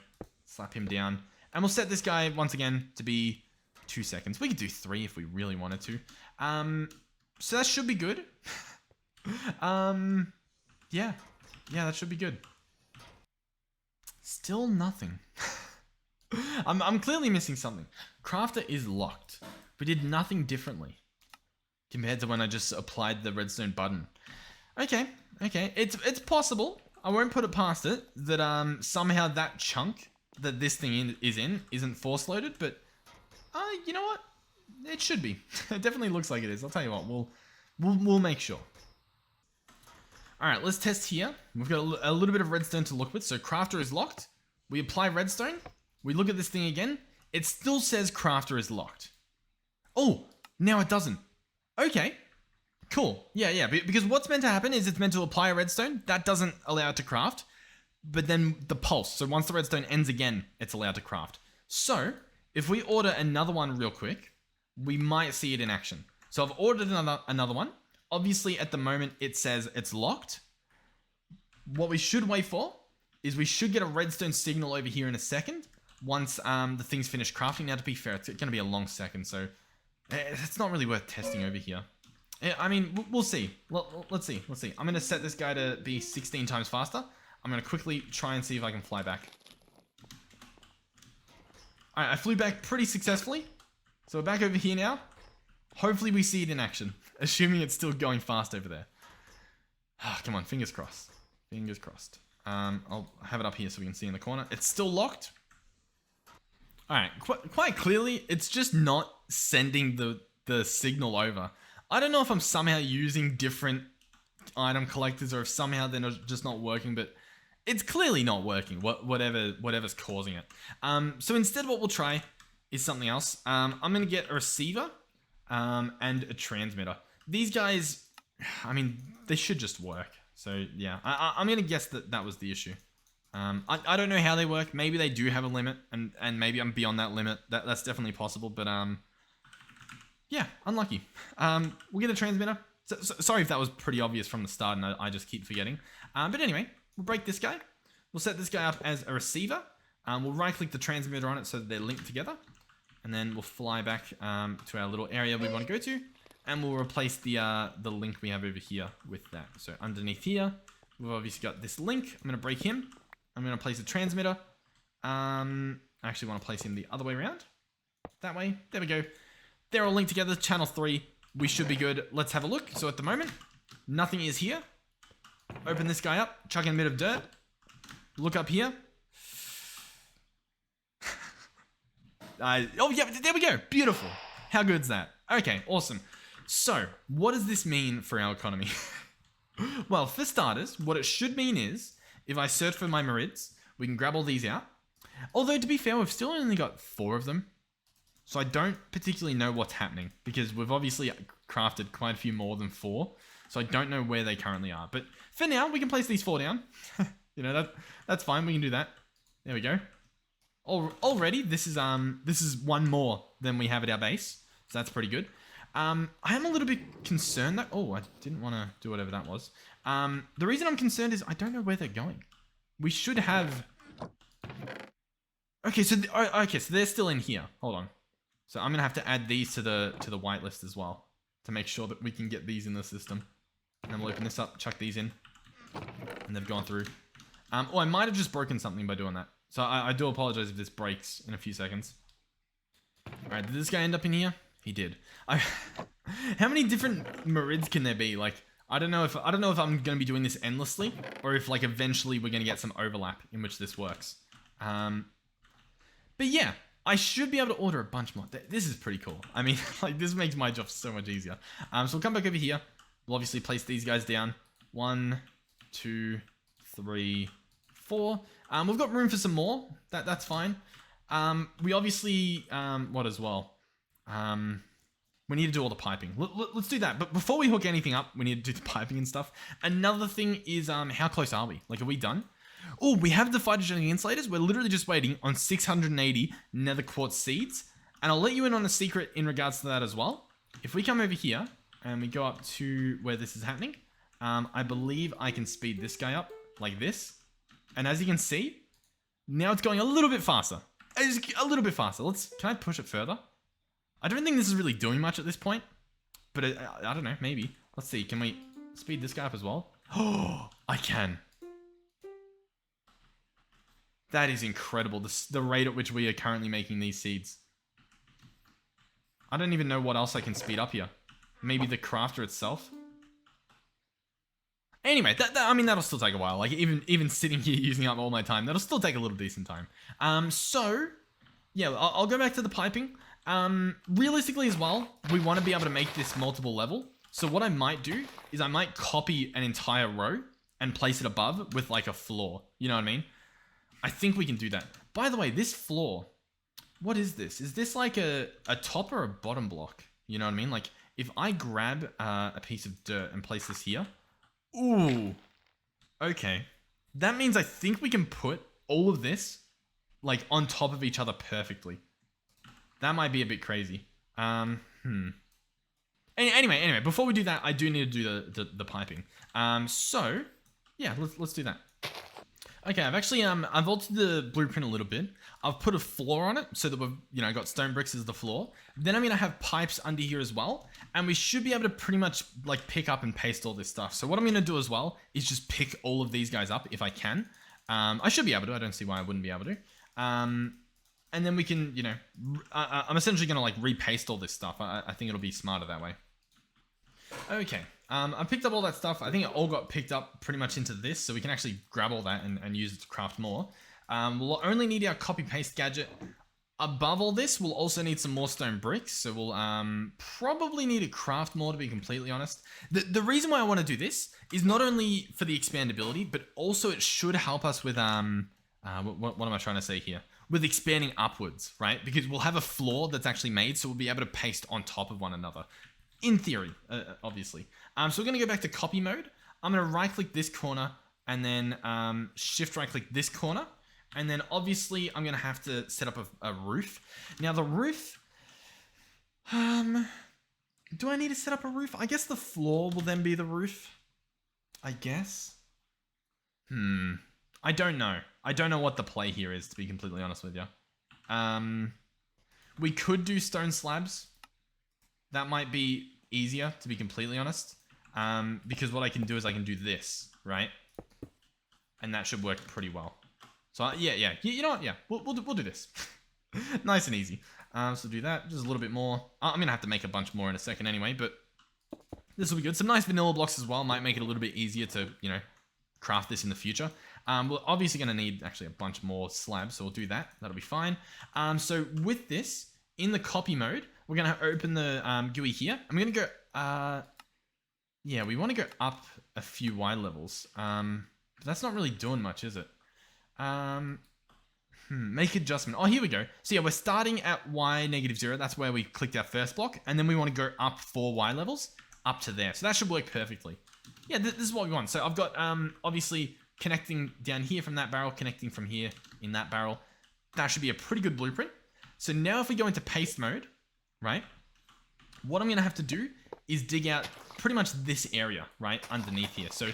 Slap him down. And we'll set this guy, once again, to be 2 seconds. We could do 3 if we really wanted to. So that should be good. Yeah, that should be good. Still nothing. I'm clearly missing something. Crafter is locked. We did nothing differently compared to when I just applied the redstone button. Okay. It's possible. I won't put it past it that somehow that chunk that this thing isn't force loaded, but you know what? It should be. It definitely looks like it is. I'll tell you what. We'll make sure. All right, let's test here. We've got a little bit of redstone to look with. So crafter is locked. We apply redstone. We look at this thing again. It still says crafter is locked. Oh, now it doesn't. Okay, cool. Yeah, because what's meant to happen is it's meant to apply a redstone. That doesn't allow it to craft. But then the pulse. So once the redstone ends again, it's allowed to craft. So if we order another one real quick, we might see it in action. So I've ordered another one. Obviously, at the moment, it says it's locked. What we should wait for is we should get a redstone signal over here in a second once the thing's finished crafting. Now, to be fair, it's going to be a long second, so it's not really worth testing over here. I mean, we'll see. Let's see. I'm going to set this guy to be 16 times faster. I'm going to quickly try and see if I can fly back. All right, I flew back pretty successfully. So we're back over here now. Hopefully we see it in action. Assuming it's still going fast over there. Come on, fingers crossed. Fingers crossed. I'll have it up here so we can see in the corner. It's still locked. Alright, quite clearly, it's just not sending the signal over. I don't know if I'm somehow using different item collectors or if somehow they're just not working, but it's clearly not working, whatever's causing it. So instead what we'll try is something else. I'm going to get a receiver and a transmitter. These guys, I mean, they should just work. So yeah, I'm going to guess that was the issue. I don't know how they work. Maybe they do have a limit and maybe I'm beyond that limit. That's definitely possible, but yeah, unlucky. We'll get a transmitter. So, sorry if that was pretty obvious from the start and I just keep forgetting. But anyway, we'll break this guy. We'll set this guy up as a receiver. We'll right click the transmitter on it so that they're linked together. And then we'll fly back to our little area we want to go to. And we'll replace the link we have over here with that. So underneath here, we've obviously got this link. I'm going to break him. I'm going to place a transmitter. I actually want to place him the other way around. That way. There we go. They're all linked together. Channel 3. We should be good. Let's have a look. So at the moment, nothing is here. Open this guy up. Chuck in a bit of dirt. Look up here. Oh, yeah, there we go. Beautiful. How good's that? Okay, awesome. So, what does this mean for our economy? Well, for starters, what it should mean is, if I search for my Marids, we can grab all these out. Although, to be fair, we've still only got 4 of them. So I don't particularly know what's happening, because we've obviously crafted quite a few more than 4. So I don't know where they currently are. But for now, we can place these 4 down. You know, that's fine. We can do that. There we go. Already, this is 1 more than we have at our base. So that's pretty good. I am a little bit concerned that... Oh, I didn't want to do whatever that was. The reason I'm concerned is I don't know where they're going. We should have... Okay, so they're still in here. Hold on. So I'm going to have to add these to the whitelist as well to make sure that we can get these in the system. And then we'll open this up, chuck these in. And they've gone through. Oh, I might have just broken something by doing that. So I do apologize if this breaks in a few seconds. Alright, did this guy end up in here? He did. How many different Marids can there be? Like, I don't know if I'm going to be doing this endlessly, or if like eventually we're going to get some overlap in which this works. But yeah, I should be able to order a bunch more. This is pretty cool. I mean, like, this makes my job so much easier. So we'll come back over here. We'll obviously place these guys down. 1, 2, 3, 4. We've got room for some more. That's fine. We obviously, what as well? We need to do all the piping. Let's do that. But before we hook anything up, we need to do the piping and stuff. Another thing is, how close are we? Like, are we done? Oh, we have the phytogenic insulators. We're literally just waiting on 680 nether quartz seeds. And I'll let you in on a secret in regards to that as well. If we come over here and we go up to where this is happening, I believe I can speed this guy up like this. And as you can see, now it's going a little bit faster. It's a little bit faster. Can I push it further? I don't think this is really doing much at this point. But I don't know, maybe. Let's see, can we speed this guy up as well? Oh, I can. That is incredible, the rate at which we are currently making these seeds. I don't even know what else I can speed up here. Maybe the crafter itself? Anyway, I mean, that'll still take a while. Like, even sitting here using up all my time, that'll still take a little decent time. So, yeah, I'll go back to the piping. Realistically as well, we want to be able to make this multiple level. So what I might do is I might copy an entire row and place it above with, like, a floor. You know what I mean? I think we can do that. By the way, this floor, what is this? Is this like a top or a bottom block? You know what I mean? Like, if I grab a piece of dirt and place this here. Ooh. Okay. That means I think we can put all of this, like, on top of each other perfectly. That might be a bit crazy. Anyway, before we do that, I do need to do the piping. So, yeah, let's do that. Okay, I've actually, I've altered the blueprint a little bit. I've put a floor on it so that we've, got stone bricks as the floor. Then I'm going to have pipes under here as well. And we should be able to pretty much, like, pick up and paste all this stuff. So what I'm going to do as well is just pick all of these guys up if I can. I should be able to. I don't see why I wouldn't be able to. And then we can, I'm essentially going to, like, repaste all this stuff. I think it'll be smarter that way. Okay. I picked up all that stuff. I think it all got picked up pretty much into this, so we can actually grab all that and use it to craft more. We'll only need our copy-paste gadget. Above all this, we'll also need some more stone bricks, so we'll probably need to craft more, to be completely honest. The reason why I want to do this is not only for the expandability, but also it should help us with, what am I trying to say here? With expanding upwards, right? Because we'll have a floor that's actually made, so we'll be able to paste on top of one another. In theory, obviously. So we're going to go back to copy mode. I'm going to right-click this corner and then shift right-click this corner. And then obviously I'm going to have to set up a roof. Now the roof... do I need to set up a roof? I guess the floor will then be the roof. I guess. I don't know. I don't know what the play here is, to be completely honest with you. We could do stone slabs. That might be easier, to be completely honest. Because what I can do is I can do this, right? And that should work pretty well. So yeah. You know what? Yeah, we'll do this. Nice and easy. So do that, just a little bit more. I'm gonna have to make a bunch more in a second anyway, but this will be good. Some nice vanilla blocks as well might make it a little bit easier to, craft this in the future. We're obviously gonna need actually a bunch more slabs, so we'll do that. That'll be fine. So with this, in the copy mode, we're gonna open the GUI here. I'm gonna go, yeah, we wanna go up a few Y levels. But that's not really doing much, is it? Make adjustment. Oh, here we go. So yeah, we're starting at Y-0. That's where we clicked our first block. And then we want to go up 4 Y levels up to there. So that should work perfectly. Yeah, this is what we want. So I've got, obviously connecting down here from that barrel, connecting from here in that barrel. That should be a pretty good blueprint. So now if we go into paste mode, right? What I'm going to have to do is dig out pretty much this area, right? Underneath here. So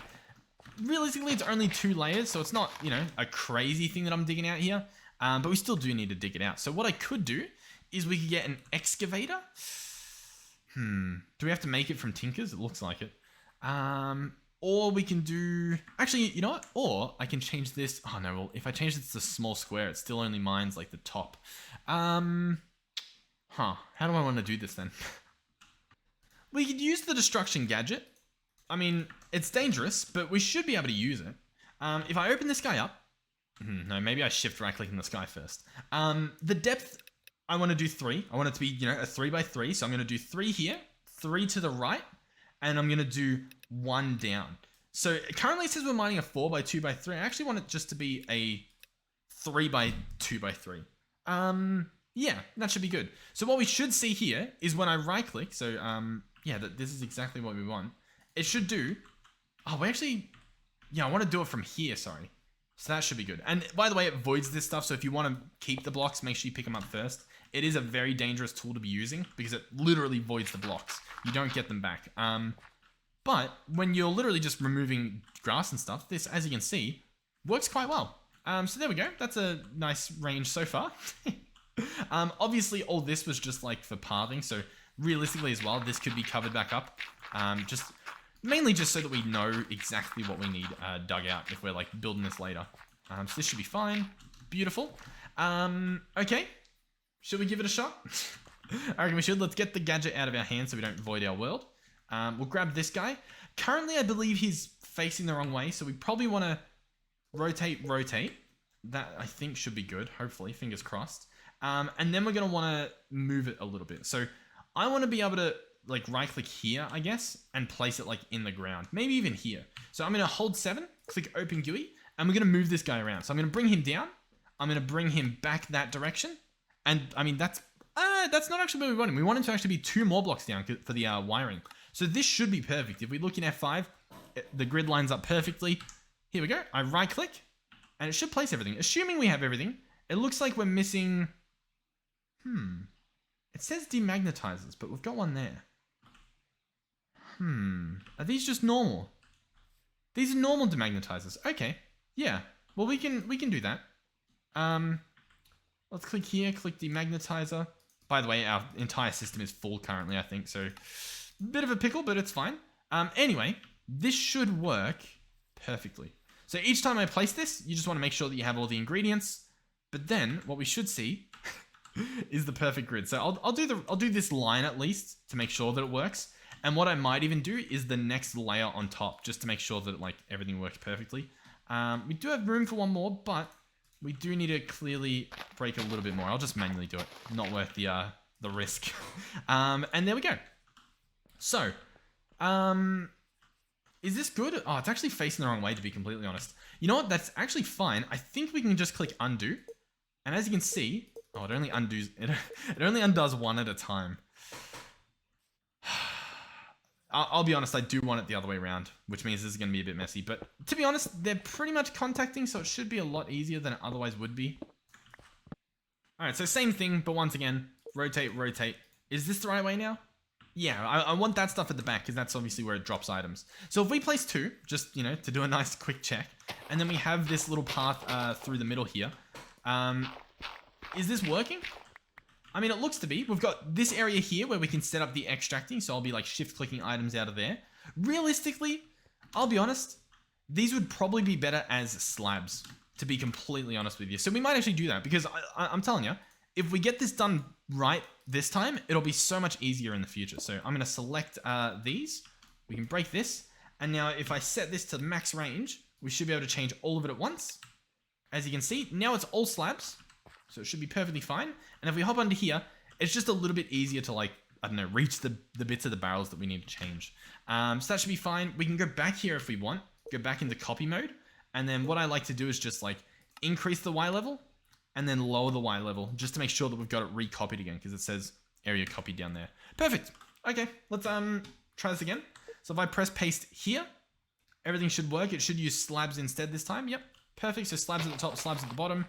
realistically, it's only 2 layers, so it's not, a crazy thing that I'm digging out here. But we still do need to dig it out. So what I could do is we could get an excavator. Do we have to make it from Tinkers? It looks like it. Or we can do... Actually, you know what? Or I can change this... Oh, no. Well, if I change this to small square, it still only mines, like, the top. How do I want to do this, then? We could use the destruction gadget. I mean, it's dangerous, but we should be able to use it. If I open this guy up... No, maybe I shift right-click in the sky first. The depth I want to do 3. I want it to be, you know, a 3 by 3. So I'm going to do 3 here, 3 to the right, and I'm going to do 1 down. So currently it says we're mining a 4 by 2 by 3. I actually want it just to be a 3 by 2 by 3. Yeah, that should be good. So what we should see here is when I right click, so yeah, this is exactly what we want. It should do, oh, we actually, yeah, I want to do it from here, sorry. So that should be good. And by the way, it voids this stuff, so if you want to keep the blocks, make sure you pick them up first. It is a very dangerous tool to be using because it literally voids the blocks. You don't get them back. But when you're literally just removing grass and stuff, this, as you can see, works quite well. So there we go. That's a nice range so far. Obviously, all this was just like for pathing, so realistically as well, this could be covered back up. Just mainly just so that we know exactly what we need dug out if we're like building this later. So this should be fine. Beautiful. Okay. Should we give it a shot? I reckon we should. Let's get the gadget out of our hands so we don't void our world. We'll grab this guy. Currently, I believe he's facing the wrong way, so we probably want to rotate. That, I think, should be good, hopefully. Fingers crossed. And then we're going to want to move it a little bit. So I want to be able to like right-click here, I guess, and place it like in the ground. Maybe even here. So I'm going to hold 7, click Open GUI, and we're going to move this guy around. So I'm going to bring him down. I'm going to bring him back that direction. And, I mean, that's not actually what we want him. We want him to actually be 2 more blocks down for the wiring. So this should be perfect. If we look in F5, the grid lines up perfectly. Here we go. I right-click, and it should place everything. Assuming we have everything, it looks like we're missing... It says demagnetizers, but we've got one there. Are these just normal? These are normal demagnetizers. Okay. Yeah. Well, we can do that. Let's click here, click demagnetizer. By the way, our entire system is full currently, I think, so bit of a pickle, but it's fine. Anyway, this should work perfectly. So each time I place this, you just want to make sure that you have all the ingredients. But then what we should see is the perfect grid. So I'll do this line at least to make sure that it works. And what I might even do is the next layer on top, just to make sure that like everything works perfectly. We do have room for one more, but we do need to clearly break a little bit more. I'll just manually do it. Not worth the risk. And there we go. So, is this good? Oh, it's actually facing the wrong way, to be completely honest. You know what? That's actually fine. I think we can just click undo. And as you can see, oh, it only undoes one at a time. I'll be honest, I do want it the other way around, which means this is going to be a bit messy. But to be honest, they're pretty much contacting, so it should be a lot easier than it otherwise would be. Alright, so same thing, but once again, rotate. Is this the right way now? Yeah, I want that stuff at the back, because that's obviously where it drops items. So if we place 2, just, you know, to do a nice quick check, and then we have this little path through the middle here. Is this working? I mean, it looks to be. We've got this area here where we can set up the extracting, so I'll be like shift-clicking items out of there. Realistically, I'll be honest, these would probably be better as slabs, to be completely honest with you. So we might actually do that, because I'm telling you, if we get this done right this time, it'll be so much easier in the future. So I'm going to select these. We can break this. And now if I set this to max range, we should be able to change all of it at once. As you can see, now it's all slabs. So it should be perfectly fine. And if we hop onto here, it's just a little bit easier to like, I don't know, reach the bits of the barrels that we need to change. So that should be fine. We can go back here if we want, go back into copy mode. And then what I like to do is just like increase the Y level and then lower the Y level just to make sure that we've got it recopied again, because it says area copied down there. Perfect. Okay, let's try this again. So if I press paste here, everything should work. It should use slabs instead this time. Yep, perfect. So slabs at the top, slabs at the bottom.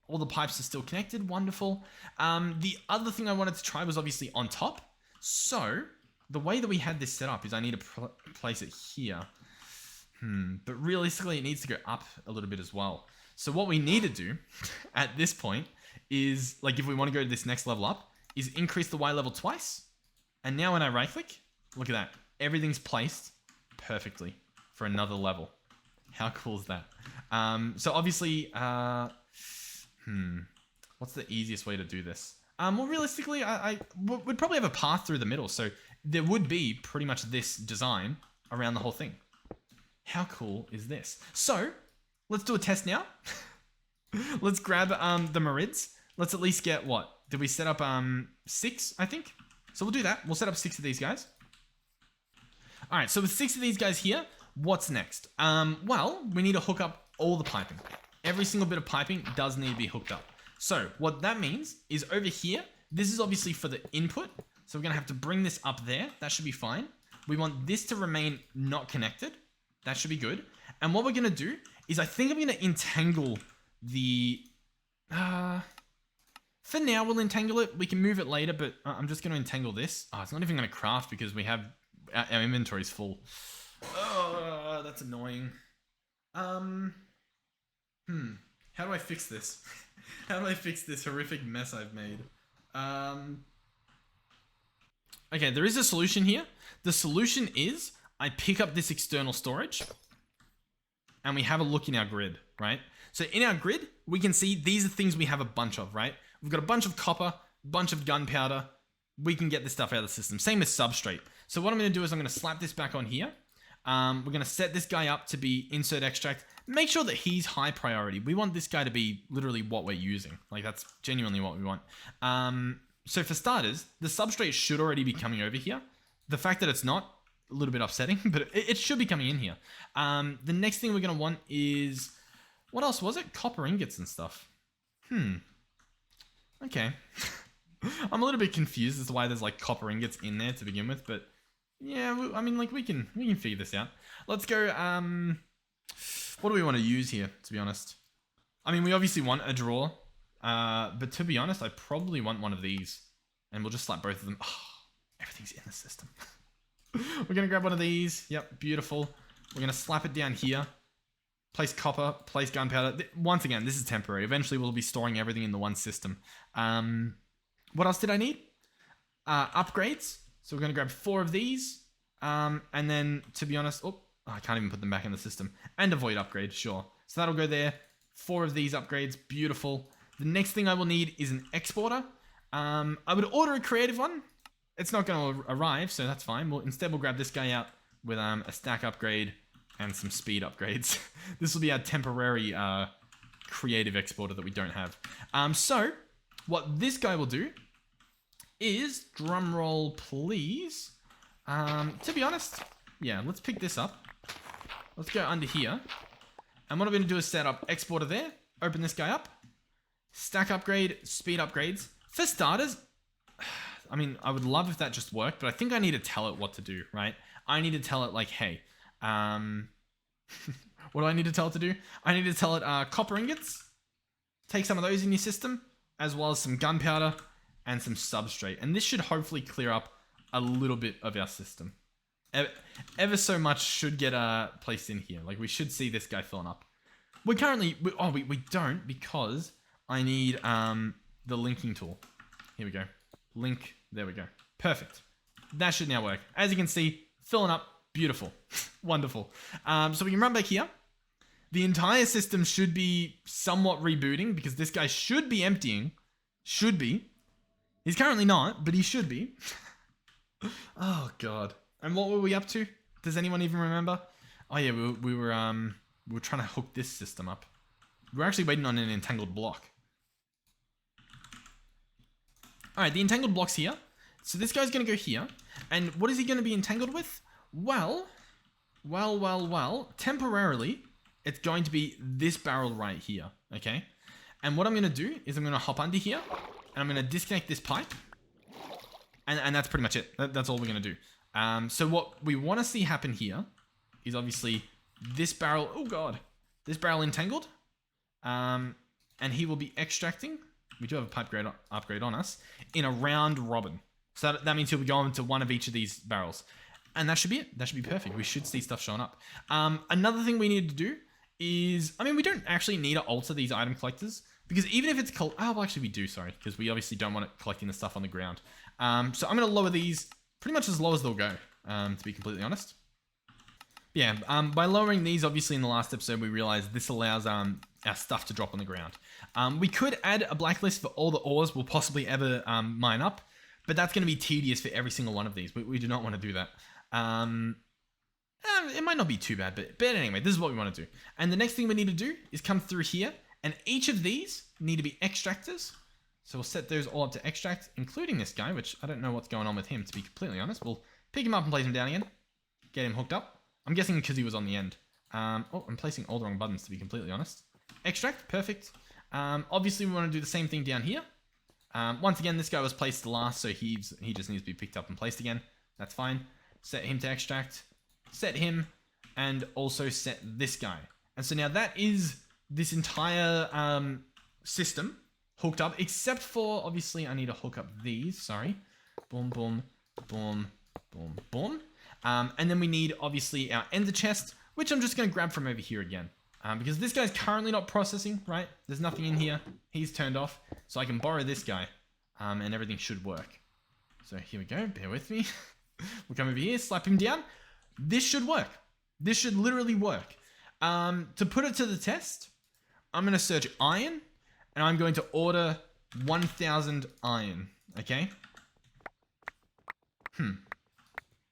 All the pipes are still connected. Wonderful. The other thing I wanted to try was obviously on top. So the way that we had this set up is I need to place it here. But realistically, it needs to go up a little bit as well. So what we need to do at this point is, like, if we want to go to this next level up, is increase the Y level twice. And now when I right click, look at that. Everything's placed perfectly for another level. How cool is that? So obviously, what's the easiest way to do this? Well, realistically, I would probably have a path through the middle. So there would be pretty much this design around the whole thing. How cool is this? So let's do a test now. Let's grab the Marids. Let's at least get what? Did we set up 6, I think? So we'll do that. We'll set up 6 of these guys. All right, so with 6 of these guys here, what's next? Well, we need to hook up all the piping. Every single bit of piping does need to be hooked up. So what that means is over here, this is obviously for the input. So we're gonna have to bring this up there. That should be fine. We want this to remain not connected. That should be good. And what we're gonna do is I think I'm gonna entangle the, for now we'll entangle it. We can move it later, but I'm just gonna entangle this. Oh, it's not even gonna craft because we have, our inventory's full. Oh, that's annoying. How do I fix this? How do I fix this horrific mess I've made? Okay, there is a solution here. The solution is I pick up this external storage and we have a look in our grid, right? So in our grid, we can see these are things we have a bunch of, right? We've got a bunch of copper, bunch of gunpowder. We can get this stuff out of the system. Same with substrate. So what I'm going to do is I'm going to slap this back on here. We're going to set this guy up to be insert extract. Make sure that he's high priority. We want this guy to be literally what we're using. Like that's genuinely what we want. So for starters, the substrate should already be coming over here. The fact that it's not, a little bit upsetting, but it should be coming in here. The next thing we're going to want is, what else was it? Copper ingots and stuff. Okay. I'm a little bit confused as to why there's like copper ingots in there to begin with, but yeah, I mean, like we can figure this out. Let's go, what do we want to use here, to be honest? I mean, we obviously want a drawer, but to be honest, I probably want one of these, and we'll just slap both of them. Oh, everything's in the system. We're going to grab one of these. Yep, beautiful. We're going to slap it down here. Place copper, place gunpowder. Once again, this is temporary. Eventually, we'll be storing everything in the one system. What else did I need? Upgrades. So we're going to grab 4 of these. And then, to be honest, I can't even put them back in the system. And a void upgrade, sure. So that'll go there. 4 of these upgrades, beautiful. The next thing I will need is an exporter. I would order a creative one. It's not going to arrive, so that's fine. Instead, we'll grab this guy out with a stack upgrade and some speed upgrades. This will be our temporary creative exporter that we don't have. So what this guy will do is, drum roll please. To be honest, yeah, let's pick this up. Let's go under here. And what I'm going to do is set up exporter there. Open this guy up. Stack upgrade, speed upgrades. For starters, I mean, I would love if that just worked, but I think I need to tell it what to do, right? I need to tell it like, hey, what do I need to tell it to do? I need to tell it copper ingots. Take some of those in your system, as well as some gunpowder and some substrate. And this should hopefully clear up a little bit of our system. Ever so much should get placed in here. Like we should see this guy filling up. We currently, we don't, because I need the linking tool. Here we go. Link, there we go. Perfect. That should now work. As you can see, filling up, beautiful. Wonderful. So we can run back here. The entire system should be somewhat rebooting because this guy should be emptying. Should be. He's currently not, but he should be. Oh, God. And what were we up to? Does anyone even remember? Oh, yeah, we were trying to hook this system up. We're actually waiting on an entangled block. All right, the entangled block's here. So this guy's going to go here. And what is he going to be entangled with? Well, temporarily, it's going to be this barrel right here, okay? And what I'm going to do is I'm going to hop under here, and I'm going to disconnect this pipe. And that's pretty much it. That's all we're going to do. So what we want to see happen here is obviously this barrel, oh God, this barrel entangled. And he will be extracting. We do have a pipe upgrade on us in a round robin. So that means he'll be going to one of each of these barrels. And that should be it. That should be perfect. We should see stuff showing up. Another thing we need to do is, I mean, we don't actually need to alter these item collectors because even if it's, well, actually we do, sorry, because we obviously don't want it collecting the stuff on the ground. So I'm going to lower these pretty much as low as they'll go, to be completely honest. Yeah, by lowering these, obviously in the last episode, we realized this allows our stuff to drop on the ground. We could add a blacklist for all the ores we'll possibly ever mine up, but that's going to be tedious for every single one of these. We do not want to do that. It might not be too bad, but anyway, this is what we want to do. And the next thing we need to do is come through here, and each of these need to be extractors. So we'll set those all up to extract, including this guy, which I don't know what's going on with him, to be completely honest. We'll pick him up and place him down again. Get him hooked up. I'm guessing because he was on the end. Oh, I'm placing all the wrong buttons, to be completely honest. Extract, perfect. Obviously, we want to do the same thing down here. Once again, this guy was placed last, so he just needs to be picked up and placed again. That's fine. Set him to extract. Set him, and also set this guy. And so now that is this entire system hooked up, except for, obviously, I need to hook up these. Sorry. Boom, boom, boom, boom, boom. And then we need, obviously, our ender chest, which I'm just going to grab from over here again. Because this guy's currently not processing, right? There's nothing in here. He's turned off. So I can borrow this guy. And everything should work. So here we go. Bear with me. We'll come over here, slap him down. This should work. This should literally work. To put it to the test, I'm going to search iron. And I'm going to order 1,000 iron. Okay?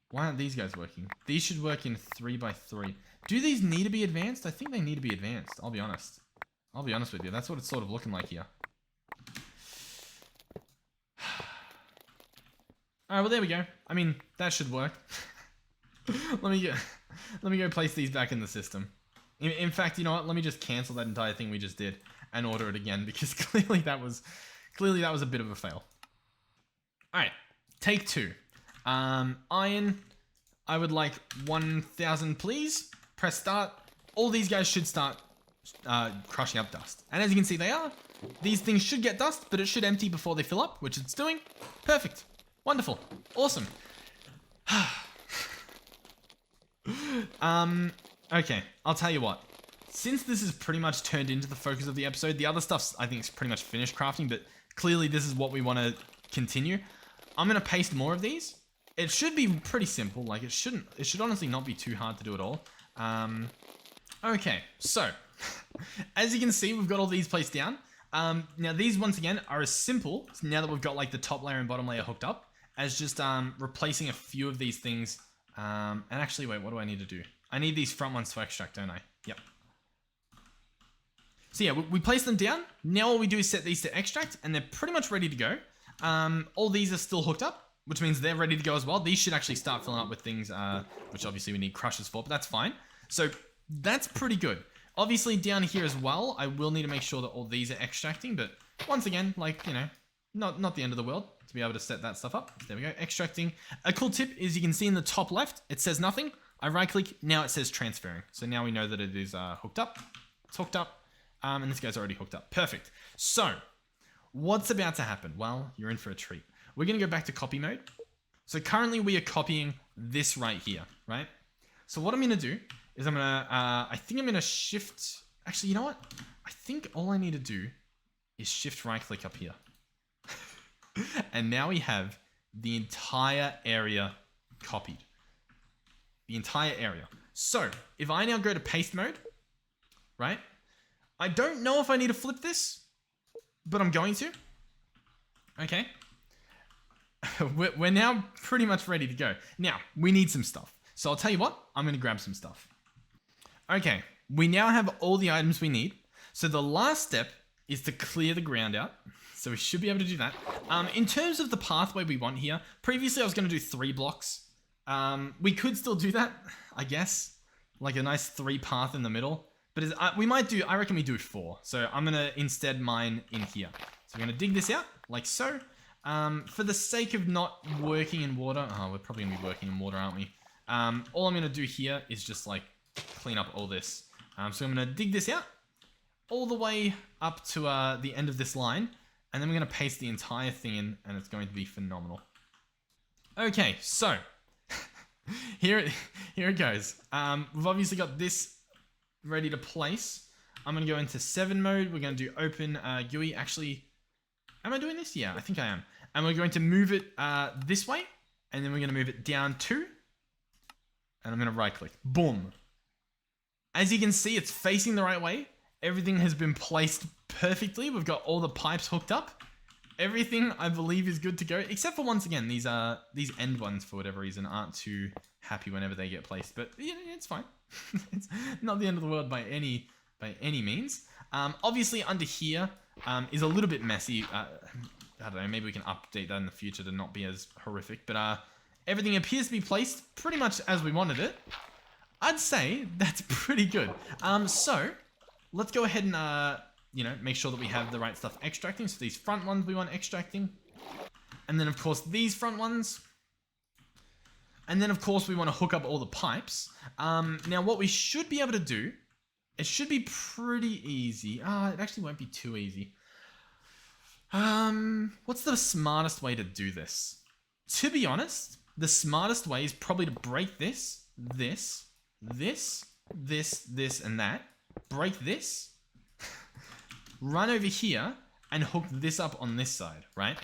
Why aren't these guys working? These should work in 3x3. Do these need to be advanced? I think they need to be advanced. I'll be honest. I'll be honest with you. That's what it's sort of looking like here. Alright, well there we go. I mean, that should work. Let me go place these back in the system. In fact, you know what? Let me just cancel that entire thing we just did and order it again, because clearly that was a bit of a fail. Alright, take 2. Iron, I would like 1,000 please. Press start. All these guys should start crushing up dust. And as you can see, they are. These things should get dust, but it should empty before they fill up, which it's doing. Perfect. Wonderful. Awesome. Okay, I'll tell you what. Since this is pretty much turned into the focus of the episode, the other stuff I think is pretty much finished crafting, but clearly this is what we want to continue. I'm going to paste more of these. It should be pretty simple. Like, it should honestly not be too hard to do at all. Okay, so as you can see, we've got all these placed down. Now these once again are as simple, now that we've got like the top layer and bottom layer hooked up, as just replacing a few of these things. And actually, wait, what do I need to do? I need these front ones to extract, don't I? Yep. So yeah, we place them down. Now all we do is set these to extract, and they're pretty much ready to go. All these are still hooked up, which means they're ready to go as well. These should actually start filling up with things, which obviously we need crushers for, but that's fine. So that's pretty good. Obviously down here as well, I will need to make sure that all these are extracting, but once again, like, you know, not the end of the world to be able to set that stuff up. There we go, extracting. A cool tip is you can see in the top left, it says nothing. I right click, now it says transferring. So now we know that it is hooked up. It's hooked up, and this guy's already hooked up. Perfect. So what's about to happen? Well, you're in for a treat. We're gonna go back to copy mode. So currently we are copying this right here, right? So what I'm gonna do is I'm gonna, I think I'm gonna shift, actually, you know what? I think all I need to do is shift right click up here. And now we have the entire area copied. The entire area. So if I now go to paste mode, right? I don't know if I need to flip this, but I'm going to. Okay. We're now pretty much ready to go. Now, we need some stuff. So I'll tell you what, I'm going to grab some stuff. Okay, we now have all the items we need. So the last step is to clear the ground out. So we should be able to do that. In terms of the pathway we want here, previously I was going to do 3 blocks. We could still do that, I guess. Like a nice 3 path in the middle. But we might do, I reckon we do 4. So I'm going to instead mine in here. So we're going to dig this out, like so. For the sake of not working in water, we're probably going to be working in water, aren't we? All I'm going to do here is just like clean up all this. So I'm going to dig this out all the way up to the end of this line. And then we're going to paste the entire thing in, and it's going to be phenomenal. Okay, so here it goes. We've obviously got this ready to place. I'm going to go into 7 mode. We're going to do open GUI. Actually, am I doing this? Yeah, I think I am. And we're going to move it this way, and then we're going to move it down 2. And I'm going to right click. Boom. As you can see, it's facing the right way. Everything has been placed perfectly. We've got all the pipes hooked up. Everything, I believe, is good to go. Except for, once again, these end ones, for whatever reason, aren't too happy whenever they get placed. But yeah, it's fine. It's not the end of the world by any means. Obviously, under here, is a little bit messy. I don't know, maybe we can update that in the future to not be as horrific. But everything appears to be placed pretty much as we wanted it. I'd say that's pretty good. So let's go ahead and, you know, make sure that we have the right stuff extracting. So these front ones we want extracting. And then, of course, these front ones. And then, of course, we want to hook up all the pipes. Now, what we should be able to do, it should be pretty easy. It actually won't be too easy. What's the smartest way to do this? To be honest, the smartest way is probably to break this, this, and that. Break this. Run over here and hook this up on this side, right?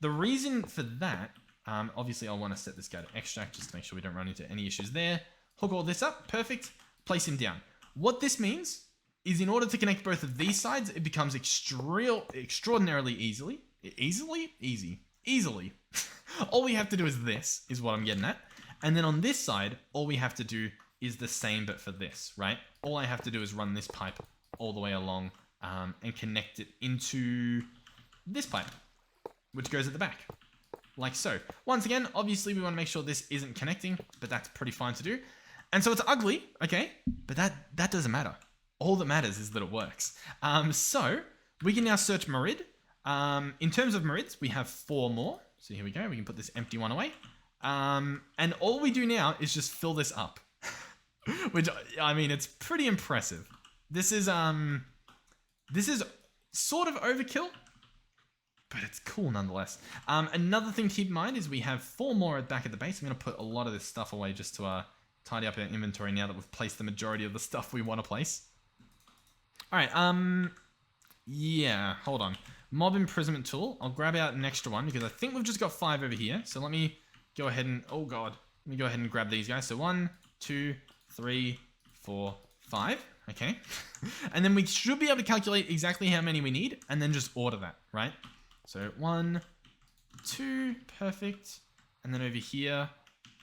The reason for that, obviously I'll want to set this guy to extract just to make sure we don't run into any issues there. Hook all this up, perfect. Place him down. What this means is in order to connect both of these sides, it becomes extraordinarily easily. All we have to do is this, is what I'm getting at. And then on this side, all we have to do is the same, but for this, right? All I have to do is run this pipe all the way along and connect it into this pipe, which goes at the back, like so. Once again, obviously we want to make sure this isn't connecting, but that's pretty fine to do. And so it's ugly, okay? But that doesn't matter. All that matters is that it works. So we can now search Merid. In terms of Merids, we have 4 more. So here we go. We can put this empty one away. And all we do now is just fill this up, which, I mean, it's pretty impressive. This is sort of overkill, but it's cool nonetheless. Another thing to keep in mind is we have 4 more back at the base. I'm going to put a lot of this stuff away just to tidy up our inventory now that we've placed the majority of the stuff we want to place. All right, yeah, hold on. Mob imprisonment tool. I'll grab out an extra one because I think we've just got 5 over here. So let me go ahead and, oh God, let me go ahead and grab these guys. So 1, 2, 3, 4, 5. Okay. And then we should be able to calculate exactly how many we need and then just order that, right? So 1, 2, perfect. And then over here,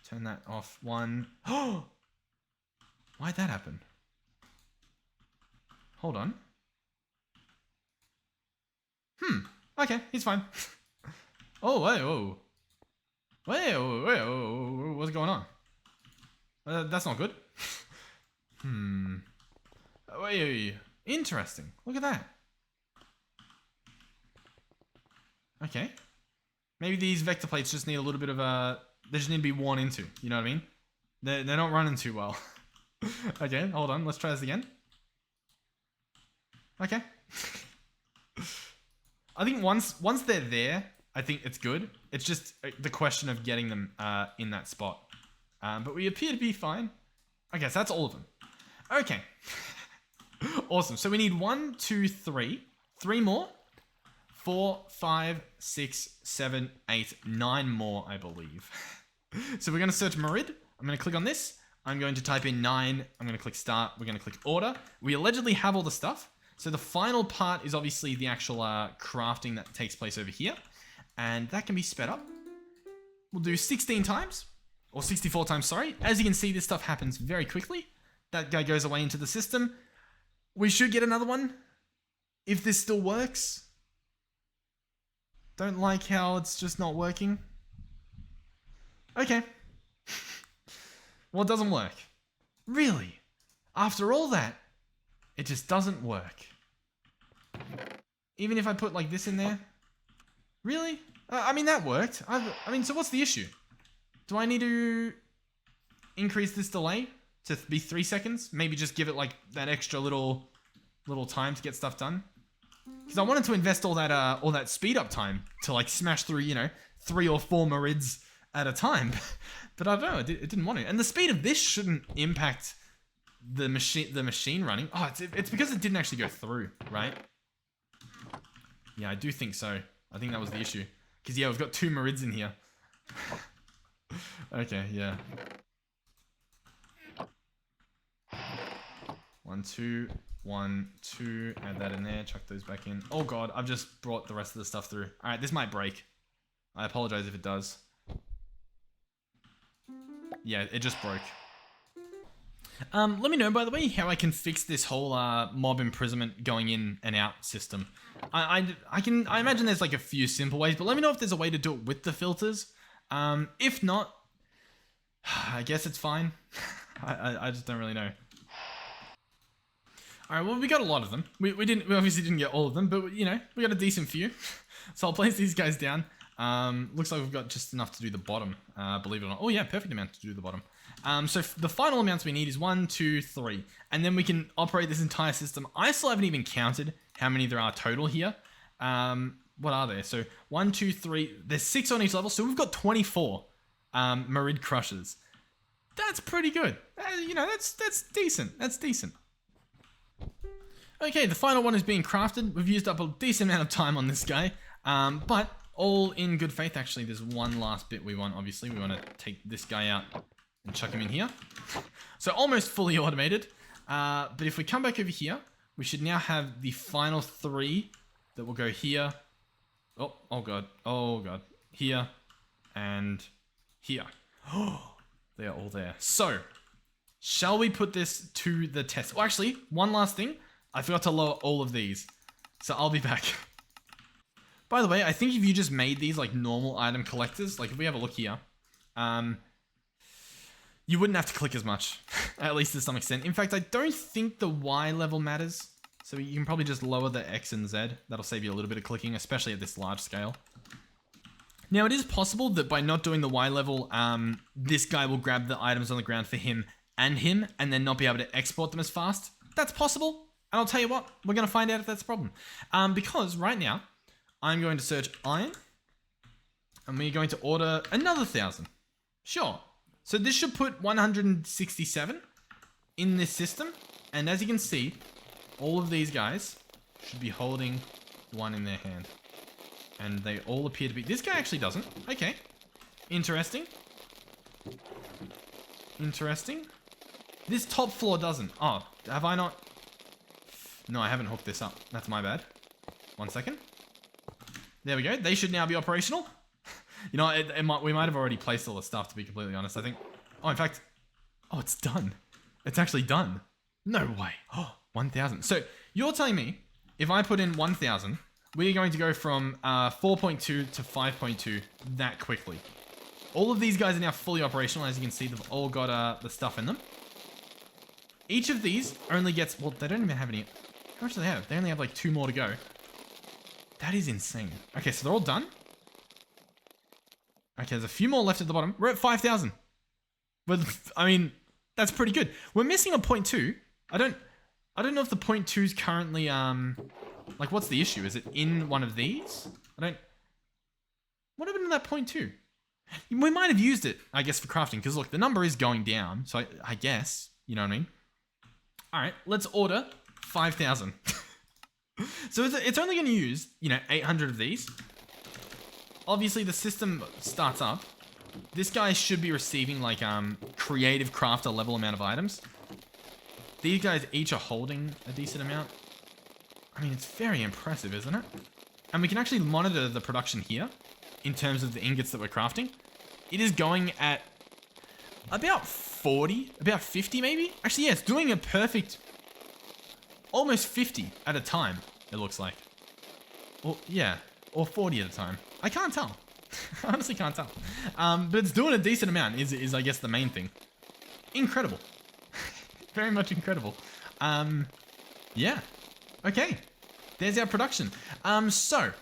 turn that off. 1. Oh, why'd that happen? Hold on. Okay, he's fine. Oh, whoa. Whoa, what's going on? That's not good. Wait, interesting. Look at that. Okay. Maybe these vector plates just need a little bit of they just need to be worn into, you know what I mean? They're not running too well. Okay, hold on, let's try this again. Okay. I think once they're there, I think it's good. It's just the question of getting them in that spot. But we appear to be fine. Okay, so that's all of them. Okay. Awesome. So we need 1, 2, 3. 3 more. 4, 5, 6, 7, 8, 9 more, I believe. So we're going to search Merid. I'm going to click on this. I'm going to type in 9. I'm going to click start. We're going to click order. We allegedly have all the stuff. So the final part is obviously the actual crafting that takes place over here. And that can be sped up. We'll do 16 times. Or 64 times, sorry. As you can see, this stuff happens very quickly. That guy goes away into the system. We should get another one. If this still works. Don't like how it's just not working. Okay. Well, it doesn't work. Really? After all that, it just doesn't work. Even if I put like this in there? Really? I mean, that worked. I mean, so what's the issue? Do I need to increase this delay to be 3 seconds? Maybe just give it like that extra little time to get stuff done? Because I wanted to invest all that speed up time to like smash through, you know, 3 or 4 Merids at a time. But I don't know, it didn't want to. And the speed of this shouldn't impact the machine running. Oh, it's because it didn't actually go through, right? Yeah, I do think so. I think that was the issue. Because yeah, we've got 2 Merids in here. Okay, yeah. 1, 2, 1, 2. Add that in there. Chuck those back in. Oh god, I've just brought the rest of the stuff through. All right, this might break. I apologize if it does. Yeah, it just broke. Let me know, by the way, how I can fix this whole mob imprisonment going in and out system. I imagine there's like a few simple ways, but let me know if there's a way to do it with the filters. If not, I guess it's fine. I just don't really know. All right, well, we got a lot of them. We obviously didn't get all of them, but you know, we got a decent few. So I'll place these guys down. Looks like we've got just enough to do the bottom, believe it or not. Oh yeah, perfect amount to do the bottom. So the final amounts we need is 1, 2, 3, and then we can operate this entire system. I still haven't even counted how many there are total here. What are there? So 1, 2, 3. There's 6 on each level, so we've got 24 Marid Crushers. That's pretty good. You know, that's decent. That's decent. Okay, the final one is being crafted. We've used up a decent amount of time on this guy, but all in good faith. Actually, there's one last bit we want, obviously. We want to take this guy out and chuck him in here. So almost fully automated. But if we come back over here, we should now have the final 3 that will go here. Oh god. Here and here. Oh, they are all there. So, shall we put this to the test? Oh, actually, one last thing. I forgot to lower all of these. So I'll be back. By the way, I think if you just made these like normal item collectors, like if we have a look here, you wouldn't have to click as much, at least to some extent. In fact, I don't think the Y level matters. So you can probably just lower the X and Z. That'll save you a little bit of clicking, especially at this large scale. Now, it is possible that by not doing the Y level, this guy will grab the items on the ground for him, and then not be able to export them as fast. That's possible. And I'll tell you what, we're going to find out if that's a problem. Because right now, I'm going to search iron, and we're going to order another 1,000. Sure. So this should put 167 in this system. And as you can see, all of these guys should be holding one in their hand. And they all appear to be... This guy actually doesn't. Okay. Interesting. Interesting. This top floor doesn't. Oh, have I not... No, I haven't hooked this up. That's my bad. 1 second. There we go. They should now be operational. You know, we might have already placed all the stuff, to be completely honest. I think... Oh, in fact... Oh, it's done. It's actually done. No way. Oh, 1,000. So, you're telling me, if I put in 1,000, we're going to go from 4.2 to 5.2 that quickly. All of these guys are now fully operational. As you can see, they've all got the stuff in them. Each of these only gets... Well, they don't even have any... How much do they have? They only have like 2 more to go. That is insane. Okay, so they're all done. Okay, there's a few more left at the bottom. We're at 5,000. But I mean, that's pretty good. We're missing a 0.2. I don't know if the 0.2 is currently like, what's the issue? Is it in one of these? What happened to that 0.2? We might have used it, I guess, for crafting, because look, the number is going down. So I guess, you know what I mean? All right, let's order 5,000. So it's only going to use, you know, 800 of these. Obviously, the system starts up. This guy should be receiving, like, creative crafter level amount of items. These guys each are holding a decent amount. I mean, it's very impressive, isn't it? And we can actually monitor the production here in terms of the ingots that we're crafting. It is going at about 40, about 50 maybe? Actually, yeah, it's doing a perfect... Almost 50 at a time, it looks like. Well, yeah, or 40 at a time. I can't tell. I honestly can't tell. But it's doing a decent amount, is I guess the main thing. Incredible. Very much incredible. Yeah. Okay. There's our production. So,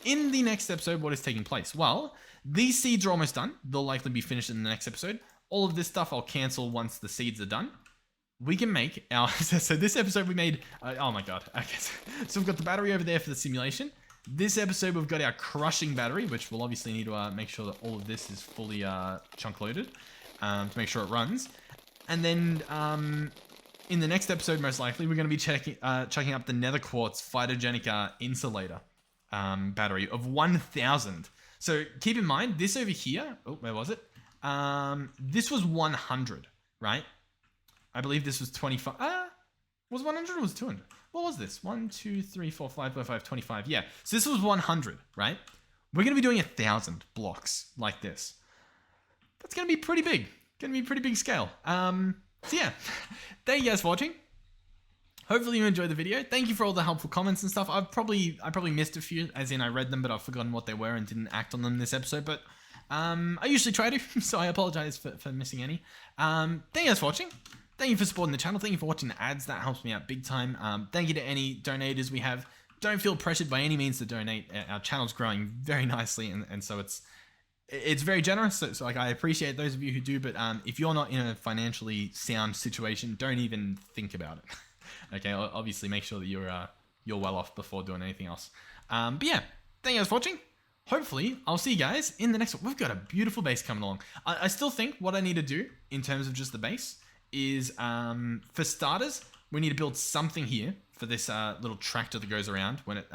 in the next episode, what is taking place? Well, these seeds are almost done. They'll likely be finished in the next episode. All of this stuff I'll cancel once the seeds are done. We can make our... So this episode we made... oh my god. Okay. So we've got the battery over there for the simulation. This episode we've got our crushing battery, which we'll obviously need to make sure that all of this is fully chunk loaded to make sure it runs. And then in the next episode, most likely, we're going to be checking up the Nether Quartz Phytogenic Insulator battery of 1,000. So keep in mind, this over here... Oh, where was it? This was 100, right? I believe this was 25. Was 100 or was 200? What was this? 1, 2, 3, 4, 5, 5, 25. Yeah. So this was 100, right? We're going to be doing 1,000 blocks like this. That's going to be pretty big. Going to be pretty big scale. So yeah. Thank you guys for watching. Hope hopefully you enjoyed the video. Thank you for all the helpful comments and stuff. I probably missed a few, as in I read them, but I've forgotten what they were and didn't act on them this episode. But I usually try to, so I apologize for missing any. Thank you guys for watching. Thank you for supporting the channel. Thank you for watching the ads. That helps me out big time. Thank you to any donators we have. Don't feel pressured by any means to donate. Our channel's growing very nicely, and so it's very generous. So like I appreciate those of you who do, but if you're not in a financially sound situation, don't even think about it. Okay, obviously make sure that you're well off before doing anything else. But yeah, thank you guys for watching. Hopefully, I'll see you guys in the next one. We've got a beautiful base coming along. I still think what I need to do in terms of just the base is, for starters, we need to build something here for this little tractor that goes around when it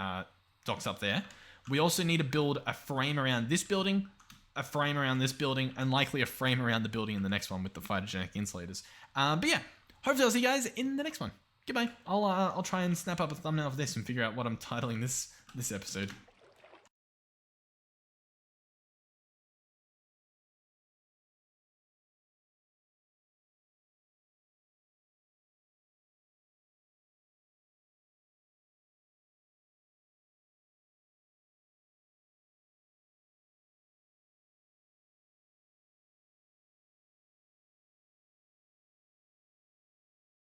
docks up there. We also need to build a frame around this building, a frame around this building, and likely a frame around the building in the next one with the phytogenic insulators. But yeah, hopefully I'll see you guys in the next one. Goodbye. I'll try and snap up a thumbnail of this and figure out what I'm titling this episode.